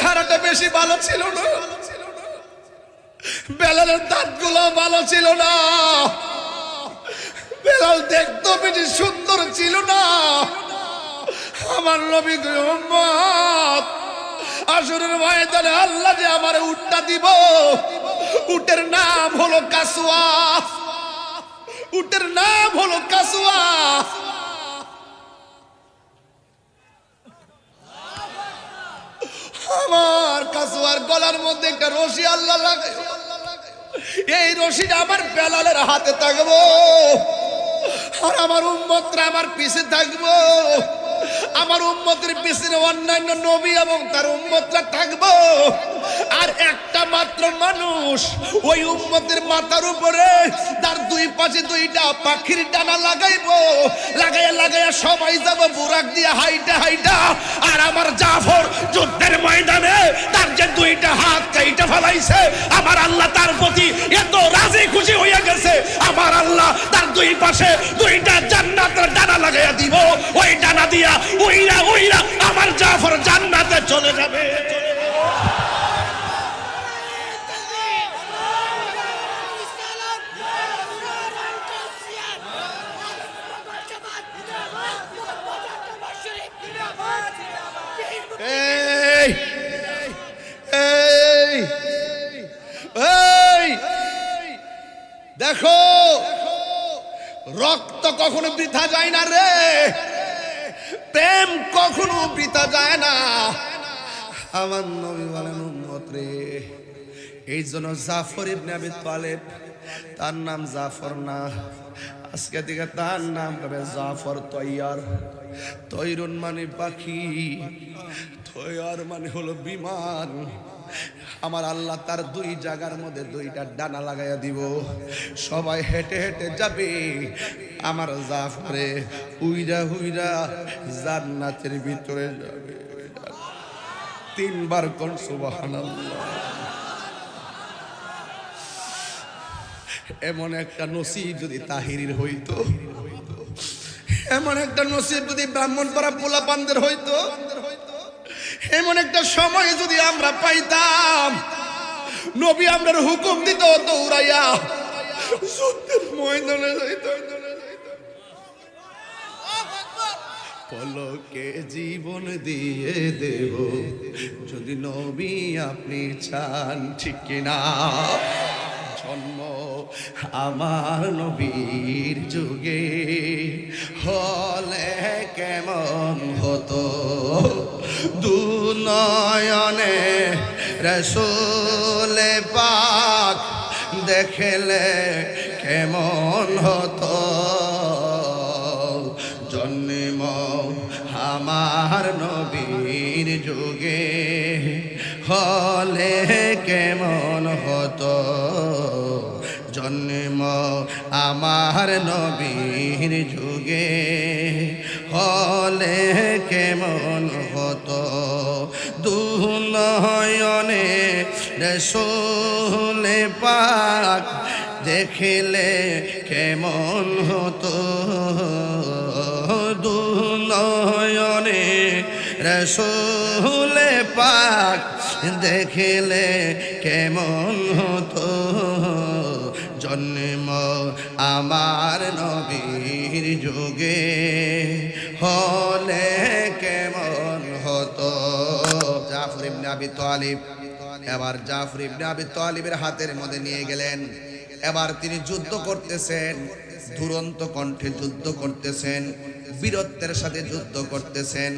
চেহারাটা বেশি ভালো ছিল না, বেলালের দাঁতগুলো ভালো ছিল না, বেলাল দেখতে বেশি সুন্দর ছিল না। আমার নবী উম্মত, আসরের ময়দানে আল্লাহ যে আমার উটটা দিব, উটের নাম হলো কাসওয়া, উটের নাম হলো কাসওয়া। আমার কাসওয়ার গলার মধ্যে একটা রশি আল্লাহ লাগাই, এই রশিটা আমার বেলালের হাতে থাকবো, আর আমার উম্মতরা আমার পিছে থাকবো। আমার উম্মতের পিছনে অন্যান্য নবী এবং তার উম্মতরা থাকবো, আর একটা মাত্র মানুষ ওই উম্মতের মাথার উপরে তার দুই পাশে দুইটা পাখির ডানা লাগাইবো, লাগাইয়া লাগাইয়া সবাই যাবো বুরাক দিয়ে হাইটা হাইটা। আর আমার জাফর যুদ্ধের ময়দানে তার যে দুইটা হাত কাইটা ফেলাইছে, আমার আল্লাহ তার প্রতি এত রাজি খুশি হয়ে গেছে, আমার আল্লাহ তার দুই পাশে দুইটা জান্নাতের ডানা লাগাইয়া দিব। ওই ডানা দিয়া উইরা উইরা আমার জাফর জান্নাতে চলে যাবে। এই এই এই দেখো, রক্ত কখনো বৃথা যায় না রে, প্রেম কখনো বৃথা যায় না। আমার নবী বলেন উম্মত রে, এই জন্য জাফর ইবনে আবি তালেব, তার নাম জাফর না, আজকে থেকে তার নাম হবে জাফর তৈয়ার। তৈরুন মানে পাখি, তৈয়ার মানে হলো বিমান। আমার আল্লাহ তার দুই জায়গার মধ্যে দুইটা ডানা লাগাইয়া দিব, সবাই হেঁটে হেঁটে যাবে, আমার জাফরে উইরা উইরা জান্নাতের ভিতরে যাবে। তিনবার কোন সুবহানাল্লাহ। এমন একটা নসিব যদি তাহিরির হইতো, এমন একটা নসিব যদি ব্রাহ্মণপাড়া পোলাপানদের হইতো, এমন একটা সময় যদি আমরা পাইতাম, নবী আমরার হুকুম দিত দৌড়াইয়া যুদ্ধের ময়দানে যাইতো। পলকে জীবন দিয়ে দেব যদি নবী আপনি চান, ঠিক কিনা? জন্ম আমার নবীর যুগে হলে কেমন হতো, দুনয়নে রাসূলে পাক দেখলে কেমন হতো, জন্ম আমার নবীর যুগে হলে কেমন হতো, জন্ম আমার নবীর যুগে হলে কেমন হতো, দুনয়নে রাসূলে পাক দেখলে কেমন হতো, দুনয়নে রাসূলে পাক দেখলে কেমন হতো, জন্ম আমার নবীর যুগে হলে কেমন হতো। জাফর ইবনে আবি তালিব, এবার জাফর ইবনে আবি তালিবের হাতের মধ্যে নিয়ে গেলেন। এবার তিনি যুদ্ধ করতেছেন, দুরন্ত কণ্ঠে যুদ্ধ করতেছেন, বীরত্বের সাথে যুদ্ধ করতেছেন।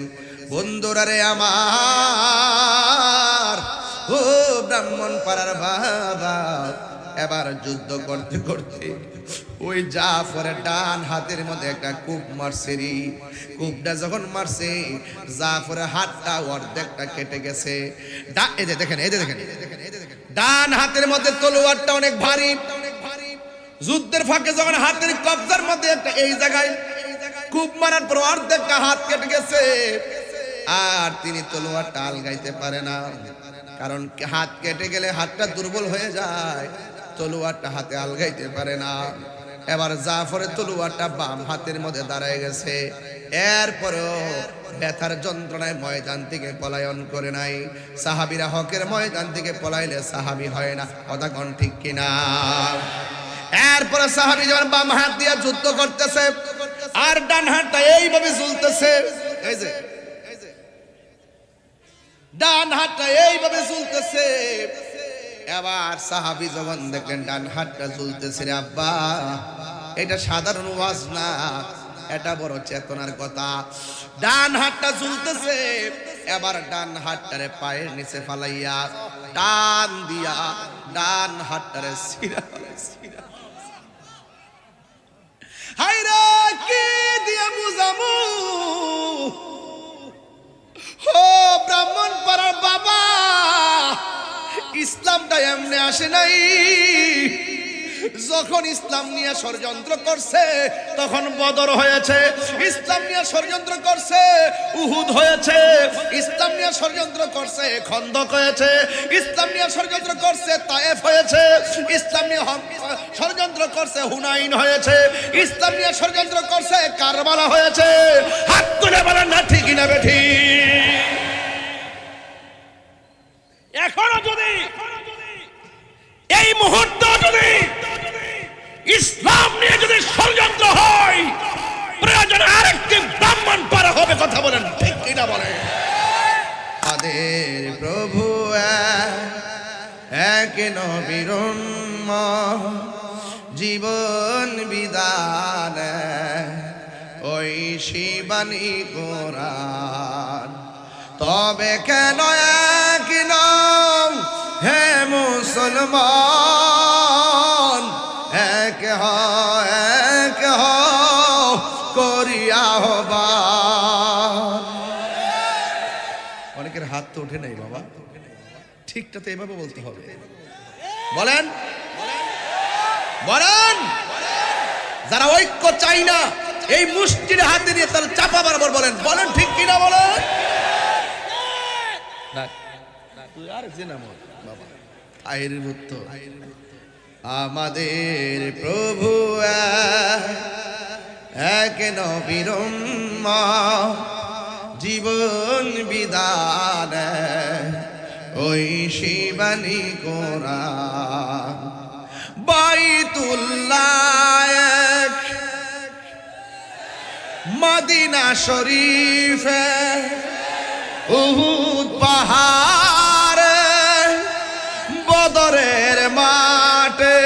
বন্ধুরা রে আমার, ও ব্রাহ্মণ পাড়ার বাবা, এবার যুদ্ধ করতে করতে ওই জাফরের ডান হাতের মধ্যে একটা কূপ মারছে। কূপটা যখন মারছে, জাফরের হাতটা অর্ধেকটা কেটে গেছে। এই যে দেখেন, এই যে দেখেন, ডান হাতের মধ্যে তলোয়ারটা অনেক ভারী। যুদ্ধের ফাঁকে যখন হাতের কবজার মধ্যে একটা এই জায়গায় কূপ মারার পর অর্ধেকটা হাত কেটে গেছে, আর তিনি তলোয়ারটা আলগাইতে পারে না, কারণ হাত কেটে গেলে হাতটা দুর্বল হয়ে যায়, তলোয়ারটা হাতে আলগাইতে পারে না। এবার জাফরের তলোয়ারটা বাম হাতের মধ্যে দাঁড়ায় গেছে। এরপরেও ব্যথার যন্ত্রণায় ময়দান থেকে পলায়ন করে নাই। সাহাবীরা হকের ময়দান থেকে পলাইলে সাহাবী হয় না, কথা কোন ঠিক কিনা? এরপরে সাহাবী যখন বাম হাত দিয়ে যুদ্ধ করতেছে আর ডান হাতটা এইভাবে ঝুলতেছে, এই যে ডান হাতটা এইভাবে ঝুলতেছে। এবার সাহাবী যখন দেখলেন ডান হাতটা ঝুলতেছে, রে আব্বা এটা সাধারণ ওয়াজ না, এটা বড় চেতনার কথা। ডান হাতটা ঝুলতেছে, এবার ডান হাতটারে পায়ের নিচে ফালাইয়া টান দিয়া ডান হাতটারে ছিঁড়া হায়রা কি দিয়া বুঝামু। ও ব্রাহ্মণ পাড়ার বাবা, ইসলামটা এমনি আসে নাই। যখন ইসলাম নিয়ে ষড়যন্ত্র করছে তখন বদর হয়েছে, ইসলাম নিয়ে ষড়যন্ত্র করছে উহুদ হয়েছে, ইসলাম নিয়ে ষড়যন্ত্র করছে খন্দক হয়েছে, ইসলাম নিয়ে ষড়যন্ত্র করছে তায়েফ হয়েছে, ইসলাম নিয়ে ষড়যন্ত্র করছে হুনাইন হয়েছে, ইসলাম নিয়ে ষড়যন্ত্র করছে কারবালা হয়েছে। হাত তুলে বলেন না ঠিক না বেঠি? এখনো যদি এই মুহূর্তে যদি ইসলাম নিয়ে যদি ষড়যন্ত্র হয়, প্রয়োজন আরেকটি ব্রাহ্মণ পারা হবে, কথা বলেন ঠিক কিনা বলেন? আমাদের প্রভু এক নবীর উম্মত, জীবন বিধান ওই শিবানী কোরআন। তবে কেন এক নাম হে মুসলমান, এক করিয়া আহ্বান। অনেকের হাত তো ওঠে নাই বাবা, ঠিকটা তো এভাবে বলতে হবে। বলেন বলেন, যারা ঐক্য চাই না এই মুষ্টির হাতে নিয়ে তার চাপা বরাবর বলেন, বলেন ঠিক কিনা বলেন? আমাদের প্রভু এক নবীর উম্মত, জীবন বিধান ওই শিবানী কোরআন। বাইতুল্লাহ মদিনা শরীফে উহুদ পাহাড়ে বদরের মাঠে,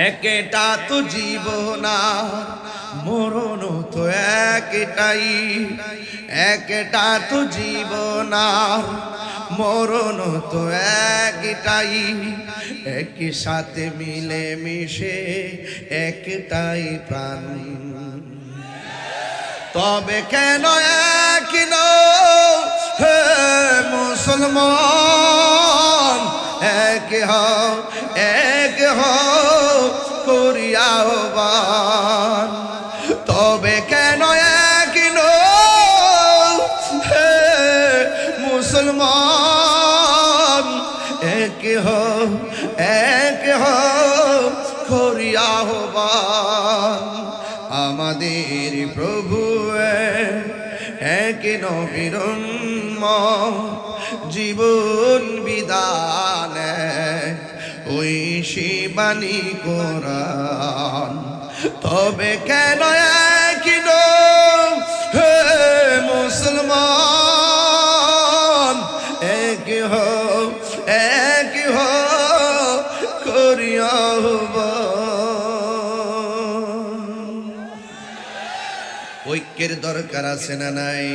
একটা তো জীবন মরণ তো একটাই, একটা তো জীবন মরণ তো একটাই, একই সাথে মিলে মিশে একটাই প্রাণ। তবে কেন এক হে মুসলমান, এক করিয়া আহ্বান। তবে কেন এক হে মুসলমান, এক করিয়া আহ্বান। আমাদের প্রভু এক নবীর উম্মত, জীবন বিধান ওই শিবানী কোরআন। তবে কেন এক হে মুসলমান, এক করিয়া ঐক্যের দরকার আছে না নাই?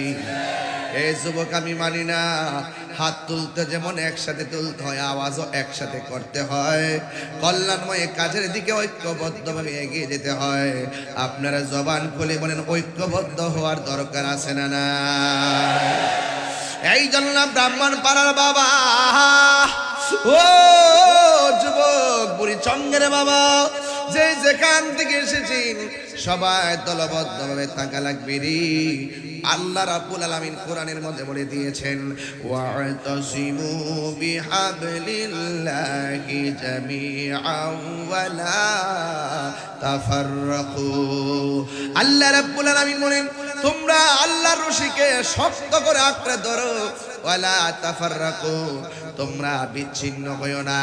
এই যুবক আমি মানি না, হাত তুলতে যেমন একসাথে তুলতে হয়, আওয়াজও একসাথে করতে হয়। কল্যাণময় কাজের দিকে ঐক্যবদ্ধভাবে এগিয়ে যেতে হয়। আপনারা জবান খুলে বলেন ঐক্যবদ্ধ হওয়ার দরকার আছে না না? এই জন্য ব্রাহ্মণ পাড়ার বাবা, ও যুবক বুড়ি চঙ্গের বাবা, যে যেখান থেকে এসেছেন সবাই দলবদ্ধভাবে থাকা লাগবে রে। আল্লাহ রাব্বুল আলামিন কোরআনের মধ্যে বলে দিয়েছেন, ওয়া'তাসিমু বিহাবলিল্লাহি জামিআন ওয়া লা তাফাররাকু। আল্লাহ রাব্বুল আলামিন বলেন, তোমরা আল্লাহর রশিকে শক্ত করে আঁকড়ে ধরো, ওয়ালা তাফাররাকু, তোমরা বিচ্ছিন্ন হইও না।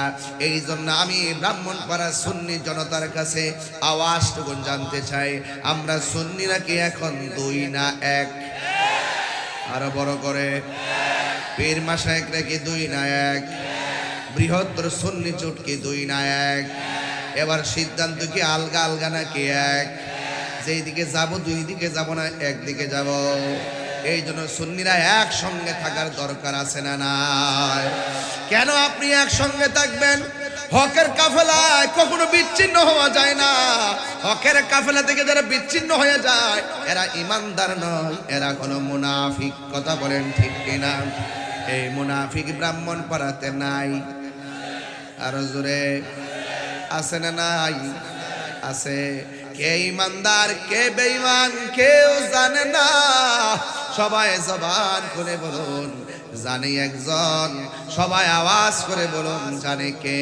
এই জন্য আমি ব্রাহ্মণপাড়া সুন্নি জনতার কাছে আওয়াজটুকু জানতে চাই, আমরা সুন্নিরা কি এখন দুই না এক? আরো বড় করে, পীর মাশায়েখরা কি দুই না এক? বৃহত্তর সুন্নি জোট কি দুই না এক? এবার সিদ্ধান্ত কি আলগা আলগা নাকি এক? যেই দিকে যাব দুই দিকে যাব না, একদিকে যাব। এই জন্য সুন্নিরা একসঙ্গে থাকার দরকার আছে না নাই? কেন আপনি একসঙ্গে থাকবেন? হকের কাফেলায় কখনো বিচ্ছিন্ন হওয়া যায় না। হকের কাফেলা থেকে যারা বিচ্ছিন্ন হয়ে যায় এরা ইমানদার নয়, এরা কোনো মুনাফিক। কথা বলেন ঠিক কিনা? এই মুনাফিক ব্রাহ্মণ পাড়াতে নাই। আরো জোরে, আছে না নাই? আছে। কে ইমানদার কে বেঈমান কেউ জানে না। সবাই জবান করে বলুন জানে একজন, সবাই আওয়াজ করে বলুন জানে কে?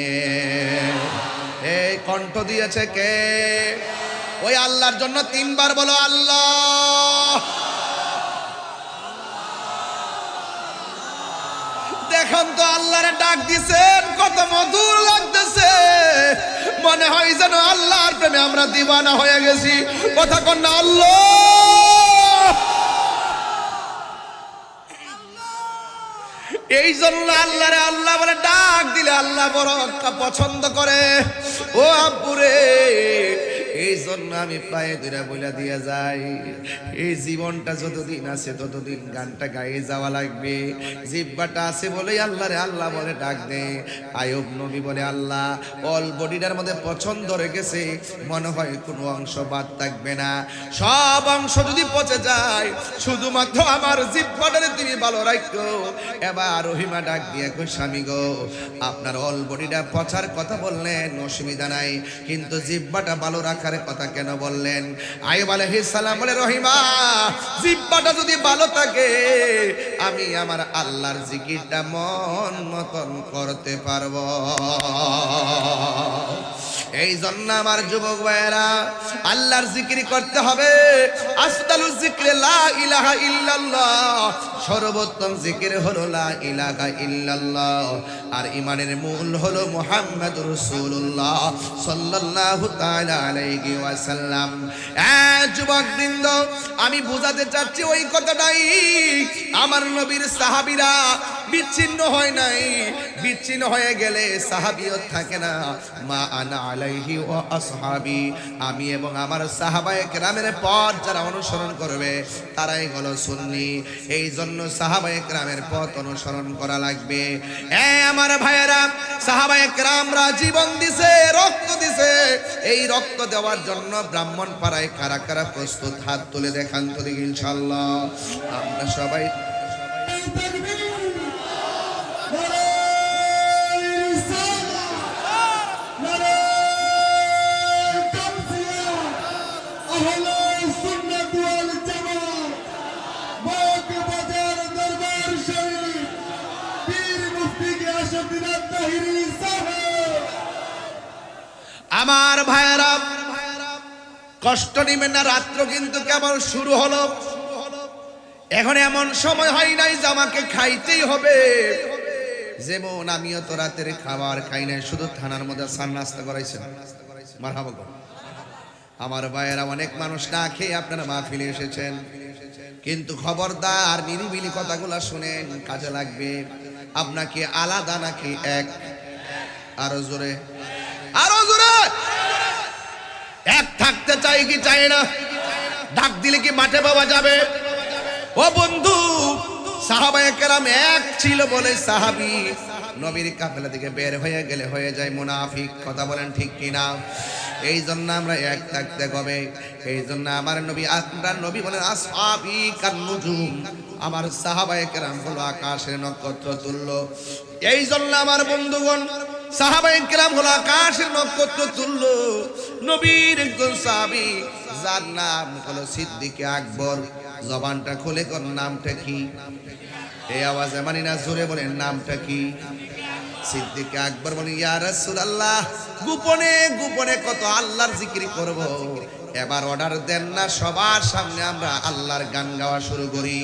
এই কণ্ঠ দিয়েছে কে? ওই আল্লাহর জন্য তিনবার বলো আল্লাহ। দেখুন তো আল্লাহরে ডাক দিছেন, কত মধুর লাগতেছে। মনে হয় যেন আল্লাহর প্রেমে আমরা দিওয়ানা হয়ে গেছি। কথা কন না আল্লাহ। এই জন্য আল্লাহরে আল্লাহ বলে ডাক দিলে আল্লাহ বড় পছন্দ করে। ও আব্বুরে, এই জন্য আমি পায়ে দুইটা বইলা দিয়ে যাই, এই জীবনটা যতদিন আছে ততদিন গানটা গায়ে যাওয়া লাগবে। জিহ্বাটা আছে বলে আল্লাহরে আল্লাহ বলে ডাক দে। আয়ুব নবী বলে আল্লাহ অল বডিটার মধ্যে পছন্দ রেখেছে, মনে হয় কোনো অংশ বাদ থাকবে না। সব অংশ যদি পচে যায় শুধুমাত্র আমার জিহ্বাটারে তুমি ভালো রাখো। এবার রহিমা ডাক দিয়ে কই স্বামী গো, আপনার অল বডিটা পচার কথা বললেন অসুবিধা নাই, কিন্তু জিহ্বাটা ভালো রাখার কথা কেন বললেন? আইয়ুব আলাইহিস সালাম বলে রহিমা, জিহ্বাটা যদি ভালো থাকে আমি আমার আল্লাহর জিকিরটা মন মতন করতে পারবো। এই জন্য আমার যুবক ভাইয়েরা আল্লাহর জিকির করতে হবে। আসদালুজ যিকরি লা ইলাহা ইল্লাল্লাহ, সর্বোত্তম জিকির হলো লা ইলাহা ইল্লাল্লাহ। আর ইমানের মূল হলো মুহাম্মাদুর রাসূলুল্লাহ সাল্লাল্লাহু তাআলা আলাইহি ওয়াসাল্লাম। যুবকবৃন্দ, আমি বোঝাতে চাচ্ছি ওই কথাটাই। আমার নবীর সাহাবীরা বিচ্ছিন্ন হয় নাই। বিচ্ছিন্ন হয়ে গেলে সাহাবিয়ত থাকে না। মা আনা আলাইহি ওয়া আসহাবি, আমি এবং আমার সাহাবায়ে কেরামের পথ যারা অনুসরণ করবে তারাই হলো সুন্নি। এই জন্য সাহাবায়ে কেরামের পথ অনুসরণ করা লাগবে। আমার ভাইয়েরা, সাহাবায়ে কেরামরা জীবন দিছে, রক্ত দিছে। এই রক্ত দেওয়ার জন্য ব্রাহ্মণ পাড়ায় কারা কারা প্রস্তুত? হাত তুলে দেখান তো দেখি ইনশাআল্লাহ। আমরা সবাই আমার ভাইয়েরা কষ্ট নিবেন না। রাত্র কিন্তু কেবল শুরু হলো। এখন এমন সময় হয় নাই যে আমাকে খাইতেই হবে। যেমন আমিও তো রাতের খাবার খাই নাই, শুধু থানার মধ্যে সান নাস্তা করাইছেন। মারহাবা গো। আমার ভাইয়েরা, অনেক মানুষ না খেয়ে আপনারা মাহফিলে এসেছেন, কিন্তু খবরদার নিরিবিলি কথাগুলা শুনেন, কাজে লাগবে। আপনাকে আলাদা নাকি এক? আরো জোরে, আরো জোরে। এক থাকতে চাই কি চাই না? ডাক দিলে কি মাঠে পাওয়া যাবে? ও বন্ধু, সাহাবায়ে কেরাম এক ছিল বলে সাহাবী নবীর কাফেলা থেকে বের হয়ে গেলে হয়ে যায় মুনাফিক। কথা বলেন ঠিক কিনা? এই জন্য আমরা এক থাকতে হবে। এই জন্য আমার নবী, আপনার নবী বলেন আসহাবী কান্নুজুম, আমার সাহাবায়ে কেরাম হলো আকাশের নক্ষত্র তুল্য। এই জন্য আমার বন্ধুগণ সাহাবায়ে কেরাম হলো আকাশের নক্ষত্র তুল্য। নবীর একজন সাহাবী যার নাম হলো সিদ্দিক আকবর, জবানটা খুলে কোন নামটা কি? এই আওয়াজে মানি না, জোরে বলেন নামটা কি? সিদ্দিক আকবর বলেন, ইয়া রাসূলুল্লাহ, গোপনে গোপনে কত আল্লাহর জিকির করব, এবার অর্ডার দেন না, সবার সামনে আমরা আল্লাহর গান গাওয়া শুরু করি।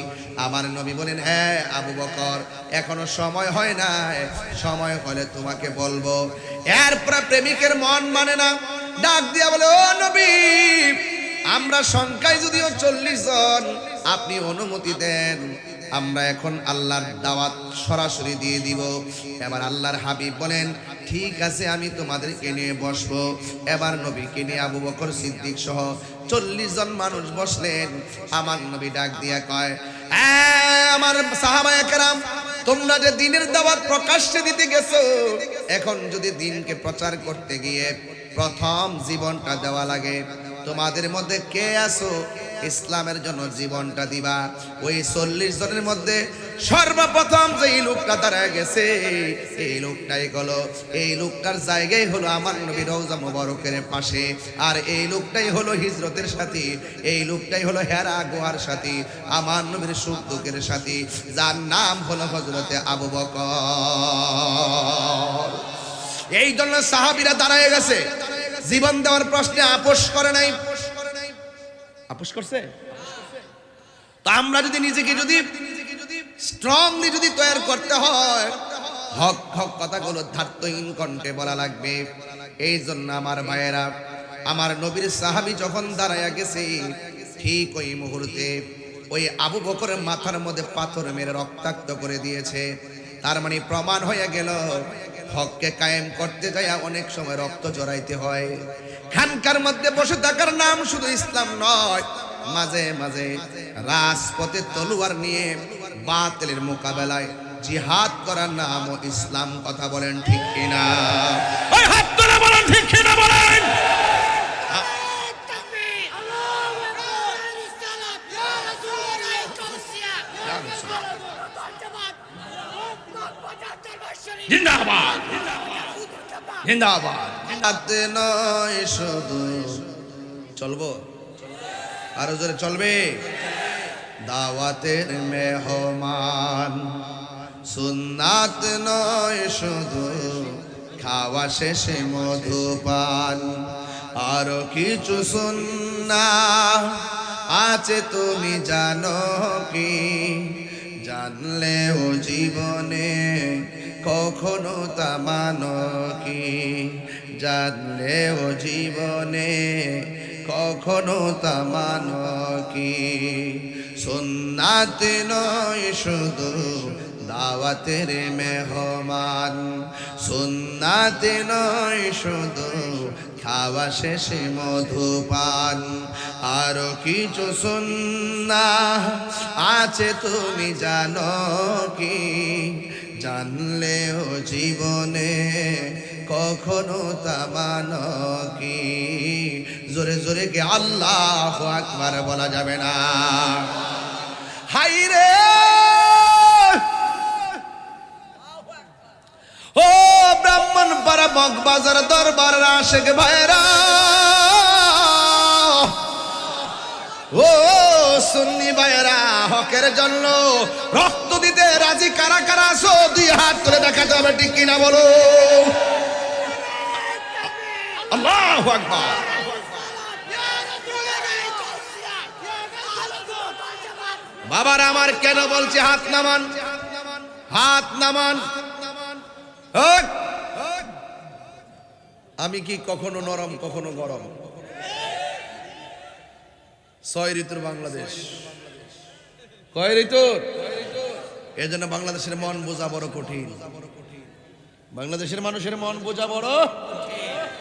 আমার নবী বলেন, হ্যাঁ আবু বকর, এখনো সময় হয় না, সময় হলে তোমাকে বলবো। এরপর প্রেমিকের মন মানে না, ডাক দিয়া বলে, ও নবী, আমরা সংখ্যায় যদিও 40 জন, আপনি অনুমতি দেন, আমরা এখন আল্লাহর দাওয়াত সরাসরি দিয়ে দিব। এবার আল্লাহর হাবিব বলেন, ঠিক আছে, আমি তোমাদেরকে নিয়ে বসবো। এবার নবীকে নিয়ে আবু বকর সিদ্দিক সহ 40 জন মানুষ বসলেন। আমার নবী ডাক দিয়া কয়, আমার সাহাবায়ে কেরাম, তোমরা যে দ্বীনের দাওয়াত প্রকাশ্যে দিতে গেছো, এখন যদি দ্বীনকে প্রচার করতে গিয়ে প্রথম জীবনটা দেওয়া লাগে, তোমাদের মধ্যে কে আছো ইসলামের জন্য জীবনটা দিবা? ওই 40 জনের মধ্যে সর্বপ্রথম যে লোকটা দাঁড়ায় গেছে, এই লোকটাই হলো, এই লোকটার জায়গায় হলো আমার নবীর রওজা মুবারকের পাশে, আর এই লোকটাই হলো হিজরতের সাথী, এই লোকটাই হলো হেরা গুহার সাথী, আমার নবীর সুখ দুঃখের সাথী, যার নাম হলো হযরতে আবু বকর। এই জন্য সাহাবীরা দাঁড়ায় গেছে, জীবন দেওয়ার প্রশ্নে আপোষ করে নাই। আপোষ করছে? তো আমরা যদি নিজেকে যদি স্ট্রংলি যদি তৈরি করতে হয়, হক হক কথাগুলো ধার্তহীন কণ্ঠে বলা লাগবে। এই জন্য আমার ভাইয়েরা, আমার নবীর সাহাবী যখন দাঁড়ায়া গেছে, ঠিক ওই মুহূর্তে ওই আবু বকরের মাথার মধ্যে পাথর মেরে রক্তাক্ত করে দিয়েছে। তার মানে প্রমাণ হয়ে গেল, হককে কায়েম করতে যায় অনেক সময় রক্ত জড়াইতে হয়। খানকার মধ্যে বসে থাকার নাম শুধু ইসলাম নয়, মাঝে মাঝে রাজপথে তলোয়ার নিয়ে বাতিলের মোকাবেলায় জিহাদ করার নামও ইসলাম। কথা বলেন ঠিক কিনা? ওই হাত তুলে বলেন ঠিক কিনা বলেন। জিন্দাবাদ জিন্দাবাদ। হাতে নয় শুধু, চলবো আরো জোরে চলবে, দাওয়াতের মেহমান, সুন্নাত নয় শুধু, খাওয়া শেষে মধুপান, আরো কিছু সুন্নাহ আছে তুমি জানো কি? জানলেও জীবনে কখনো তা মানো কি? জানলেও জীবনে কখনো তা মানো কি? সুন্নাত নয় শুধু, দাওয়াতের মেহমান, সুন্নাত নয় শুধু, খাওয়া শেষে মধুপান, আরো কিছু সুন্নাহ আছে তুমি জানো কি? জানলেও জীবনে কখনো তা মানো কি? জোরে জোরে কি আল্লাহু আকবার বলা যাবে না? হাইরে ও ব্রাহ্মণ পাড়া মগবাজার দরবার আশেক ভাইরা, ও সুন্নি ভাইরা, হকের জন্য রক্ত দিতে রাজি কারা কারা আছো? 2 হাত তুলে দেখাতে হবে, ঠিক কিনা বলো? আল্লাহু আকবার। বাবারা আমার, কেন বলছি হাত নামান, হাত নামান। আমি কি কখনো নরম কখনো গরম? 6 ঋতুর বাংলাদেশ। কয় ঋতুর? এই জন্য বাংলাদেশের মন বোঝা বড় কঠিন। বাংলাদেশের মানুষের মন বোঝা বড়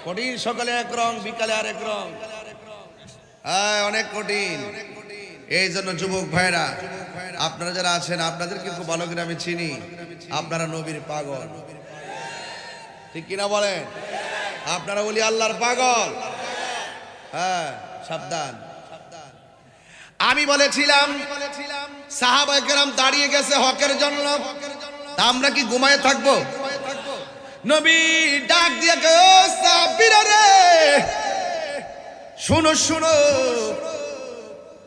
কঠিন। সকালে এক রং, বিকালে আরেক রং, অনেক কঠিন। এই জন্য যুবক ভাইরা, আপনারা যারা আছেন, আপনাদেরকে খুব ভালো করে আমি চিনি, আপনারা নবীর পাগল, ঠিক কিনা বলেন? আপনারা বলি আল্লাহর পাগল। হ্যাঁ, সাবধান। আমি বলেছিলাম সাহাবায়ে কেরাম দাঁড়িয়ে গেছে হকের জন্য, তা আমরা কি ঘুমায়ে থাকবো? নবী ডাক দিয়ে কে ও সাহাবীরা রে শুনো শুনো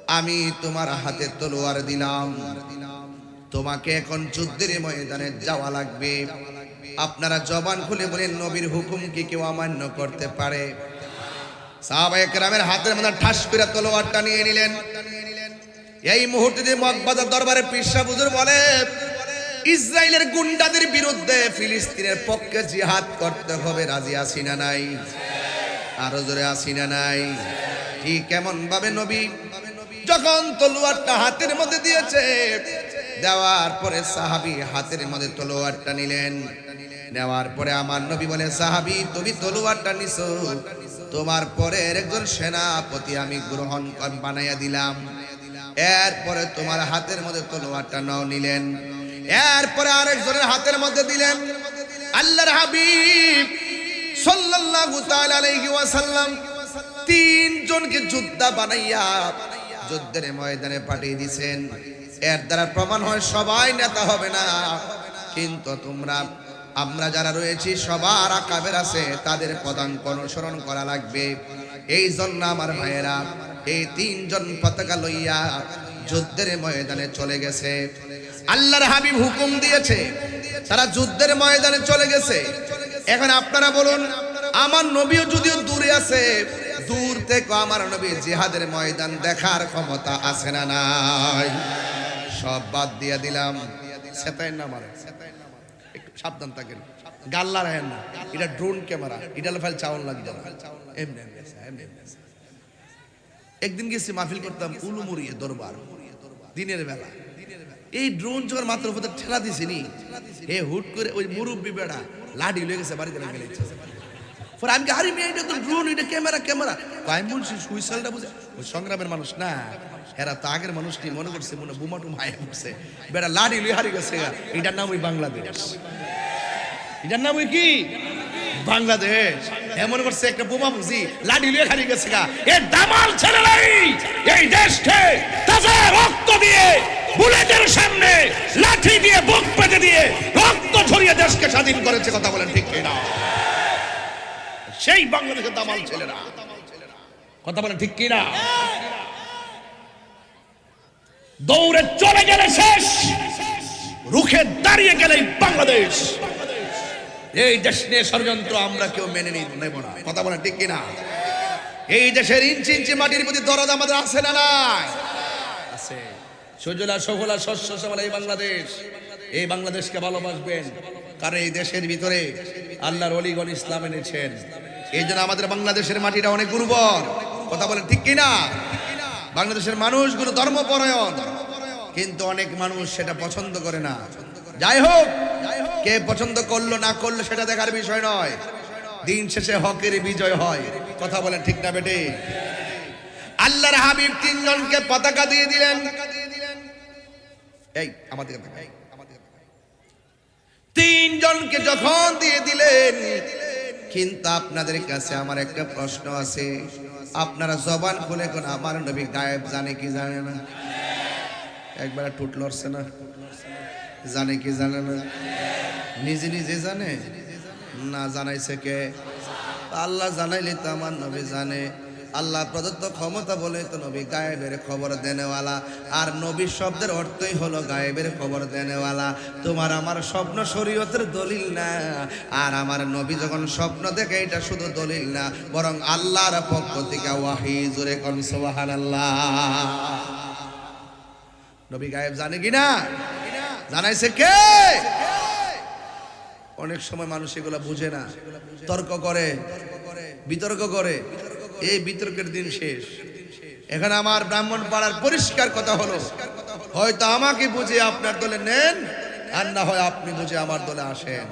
আমি তোমার হাতে তলোয়ার দিলাম তোমাকে এখন যুদ্ধের ময়দানে যাওয়া লাগবে আপনারা জবান খুলে বলেন নবীর হুকুম কি কেউ অমান্য করতে পারে সাহাবায়ে কেরামের হাতের মধ্যে ঠাস করে তলোয়ারটা নিয়ে নিলেন এই মুহূর্তে যে মকবাদার দরবারে পীর সাহেব হুজুর বলে ইসরায়েলের গুন্ডাদের বিরুদ্ধে ফিলিস্তিনের পক্ষে জিহাদ করতে হবে রাজি আছি না নাই আরো জোরে আছি না নাই ঠিক কেমন ভাবে নবী যখন তলোয়ারটা হাতের মধ্যে দিয়েছে দেওয়ার পরে সাহাবী হাতের মধ্যে তলোয়ারটা নিলেন নেওয়ার পরে আমার নবী বলে সাহাবী তুমি তলোয়ারটা নিছো তোমার পরে একজন সেনাপতি আমি গ্রহণ বানাইয়া দিলাম এরপরে তোমার হাতের মধ্যে তলোয়ারটা নাও নিলেন এরপরে আরেকজনের হাতের মধ্যে দিলেন আল্লাহর হাবিব সাল্লাল্লাহু তাআলা আলাইহি ওয়াসাল্লাম তিনজনকে যোদ্ধা বানাইয়া যুদ্ধের ময়দানে পাঠিয়ে দিয়েছেন এর দ্বারা প্রমাণ হয় সবাই নেতা হবে না কিন্তু আমরা যারা রয়েছি সবার আকাবের আছে তাদের পদাঙ্ক অনুসরণ করা লাগবে এই জন্য আমার ভাইয়েরা এই তিনজন পতাকা লইয়া যুদ্ধের ময়দানে চলে গেছে আল্লাহর হাবিব হুকুম দিয়েছে তারা যুদ্ধের ময়দানে চলে গেছে এখন আপনারা বলুন আমার নবীও যদিও দূরে আছে দূর থেকে আমার নবী জিহাদের ময়দান দেখার ক্ষমতা আছে না নাই সব বাদ দিয়ে দিলাম সেটাই না মারে একটু সাবধান থাকেন গাল্লা রাখেন না এটা ড্রোন ক্যামেরা এটা ফেল চাউল লাগবে এমনি একদিন গেছি মাহফিল করতাম উলুমুড়িয়ে দরবার দিনের বেলা এই ড্রোন যখন মাত্র উপরে ঠেলা দিছিনি এ হুট করে ওই মুরব্বি বেড়া লাঠি লয়ে গেছে বাড়িতে গেলে পরে আমি আরে মেয়ে এটা তো ড্রোন এটা ক্যামেরা আমি বলছি সুইসালটা বুঝে ওই সংগ্রামের মানুষ না এরা তো আগের মানুষ কি মনে করছে মনে বুমাটু মায়া করছে বেড়া লাঠি লয়ে হারিয়ে গেছে এটার নাম ওই বাংলাদেশ এটার নাম ওই কি বাংলাদেশ এমন করছে একটা বোমা বুঝি লাঠি লয়ে হারিয়ে গেছে এ দামাল ছেলেরাই এই দেশকে তাজা রক্ত দিয়ে বুলেটের সামনে লাঠি দিয়ে বুক পেতে দিয়ে রক্ত ঝরিয়ে দেশকে স্বাধীন করেছে কথা বলেন ঠিক কিনা সেই বাংলাদেশের দামাল ছেলেরা কথা বলেন ঠিক কিনা দৌড়ে চলে গেলে শেষ রুখে দাঁড়িয়ে গেলেই বাংলাদেশ এই দেশ নিয়ে ষড়যন্ত্র আমরা কেউ মেনে নেব না কথা বলেন ঠিক কিনা এই দেশের ইঞ্চি ইঞ্চি মাটির প্রতি দরদ আমাদের আছে না নাই আছে সুজলা সফলা শস্য শ্যামলা এই বাংলাদেশকে ভালোবাসবেন কারণ এই দেশের ভিতরে আল্লাহর ওলিগণ ইসলাম এনেছেন এই জন্য আমাদের বাংলাদেশের মাটিটা অনেক উর্বর কথা বলেন ঠিক কিনা বাংলাদেশের মানুষগুলো ধর্মপরায়ণ কিন্তু অনেক মানুষ সেটা পছন্দ করে না যাই হোক কে পছন্দ করলো না করলো সেটা দেখার বিষয় নয় দিন শেষে হকের বিজয় হয় কথা বলেন ঠিক না বেটে আল্লাহর হাবিব তিনজনকে পতাকা দিয়ে দিলেন এই আমাদের তিনজনকে যখন দিয়ে দিলেন কিন্তু আপনাদের কাছে আমার একটা প্রশ্ন আছে আপনারা জবান খুলে কোন আমার নবী গায়েব জানে কি জানে না একবার টুট লড়ছে না জানে কি জানে না নিজে নিজে জানে না জানাইছে কে আল্লাহ জানাইলে তো আমার নবী জানে আল্লাহ প্রদত্ত ক্ষমতা বলে তো নবী গায়েবের খবর দেনেওয়ালা আর নবী শব্দের অর্থই হলো গায়েবের খবর দেনেওয়ালা তোমার আমার স্বপ্ন শরীয়তের দলিল না আর আমার নবী যখন স্বপ্ন দেখে এটা শুধু দলিল না বরং আল্লাহর পক্ষ থেকে ওয়াহি জোরে কোন সুবহানাল্লাহ নবী গায়েব জানে কি না জানাইছে কে অনেক সময় মানুষ এগুলো বুঝে না তর্ক করে বিতর্ক করে এই বিতর্কের দিন শেষ এখানে আমার ব্রাহ্মণ পাড়ার পরিষ্কার কথা হলো হয়তো আমাকে বুঝে আপনার দলে নেন আর না হয় আপনি বুঝে আমার দলে আসেন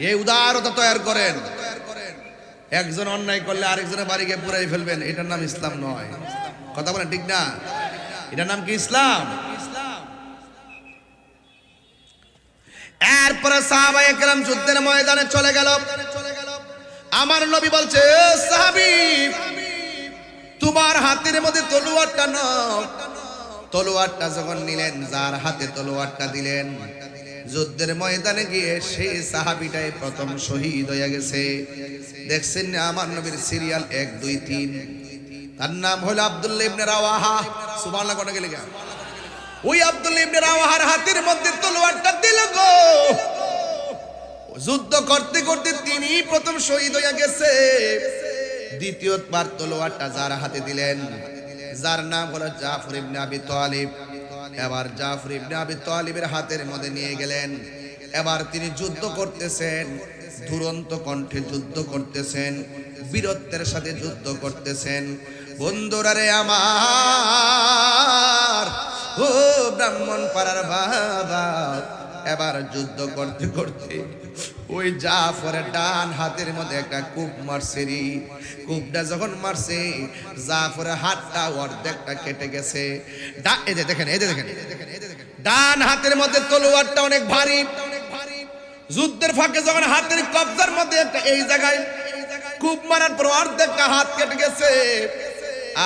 এই উদারতা তৈরি করেন একজন অন্যায় করলে আরেকজনের বাড়িকে পুরাই ফেলবেন এটার নাম ইসলাম নয় কথা বলেন ঠিক না এটার নাম কি ইসলাম এরপরে সাহাবায়ে কেরাম যুদ্ধের ময়দানে চলে গেল আমার নবী বলছে সাহাবী তোমার হাতের মধ্যে তলোয়ারটা নাও তলোয়ারটা যখন নিলেন যার হাতে তলোয়ারটা দিলেন যুদ্ধের ময়দানে গিয়ে সেই সাহাবীটাই প্রথম শহীদ হয়ে গেছে। দেখছেন না আমার নবীর সিরিয়াল 1 2 3, তার নাম হলো আব্দুল্লাহ ইবনে রাওয়াহা। সুবহানাল্লাহ কোন গেলে গা? ওই আব্দুল্লাহ ইবনে রাওয়াহার হাতের মধ্যে তলোয়ারটা দিল গো। যুদ্ধ করতে করতে তিনি প্রথম শহীদ হয়ে গেছে। দ্বিতীয়বার তলোয়ারটা যার হাতে দিলেন, যার নাম হলো জাফর ইবনে আবি তালিব। এবার জাফর ইবনে আবি তালিবের হাতের মধ্যে নিয়ে গেলেন। এবার তিনি যুদ্ধ করতেছেন, দুরন্ত কণ্ঠে যুদ্ধ করতেছেন, বীরত্বের সাথে যুদ্ধ করতেছেন। বন্ধুরা রে আমার, ও ব্রাহ্মণ পাড়ার বাবা, এবার যুদ্ধ করতে করতে ওই জাফরের ডান হাতের মধ্যে একটা কূপ মারছে রে। কূপটা যখন মারছে, জাফরের হাতটা অর্ধেকটা কেটে গেছে। এই যে দেখেন, ডান হাতের মধ্যে তলোয়ারটা অনেক ভারী। যুদ্ধের ফাঁকে যখন হাতের কবজার মধ্যে একটা এই জায়গায় কূপ মারার পর অর্ধেকটা হাত কেটে গেছে।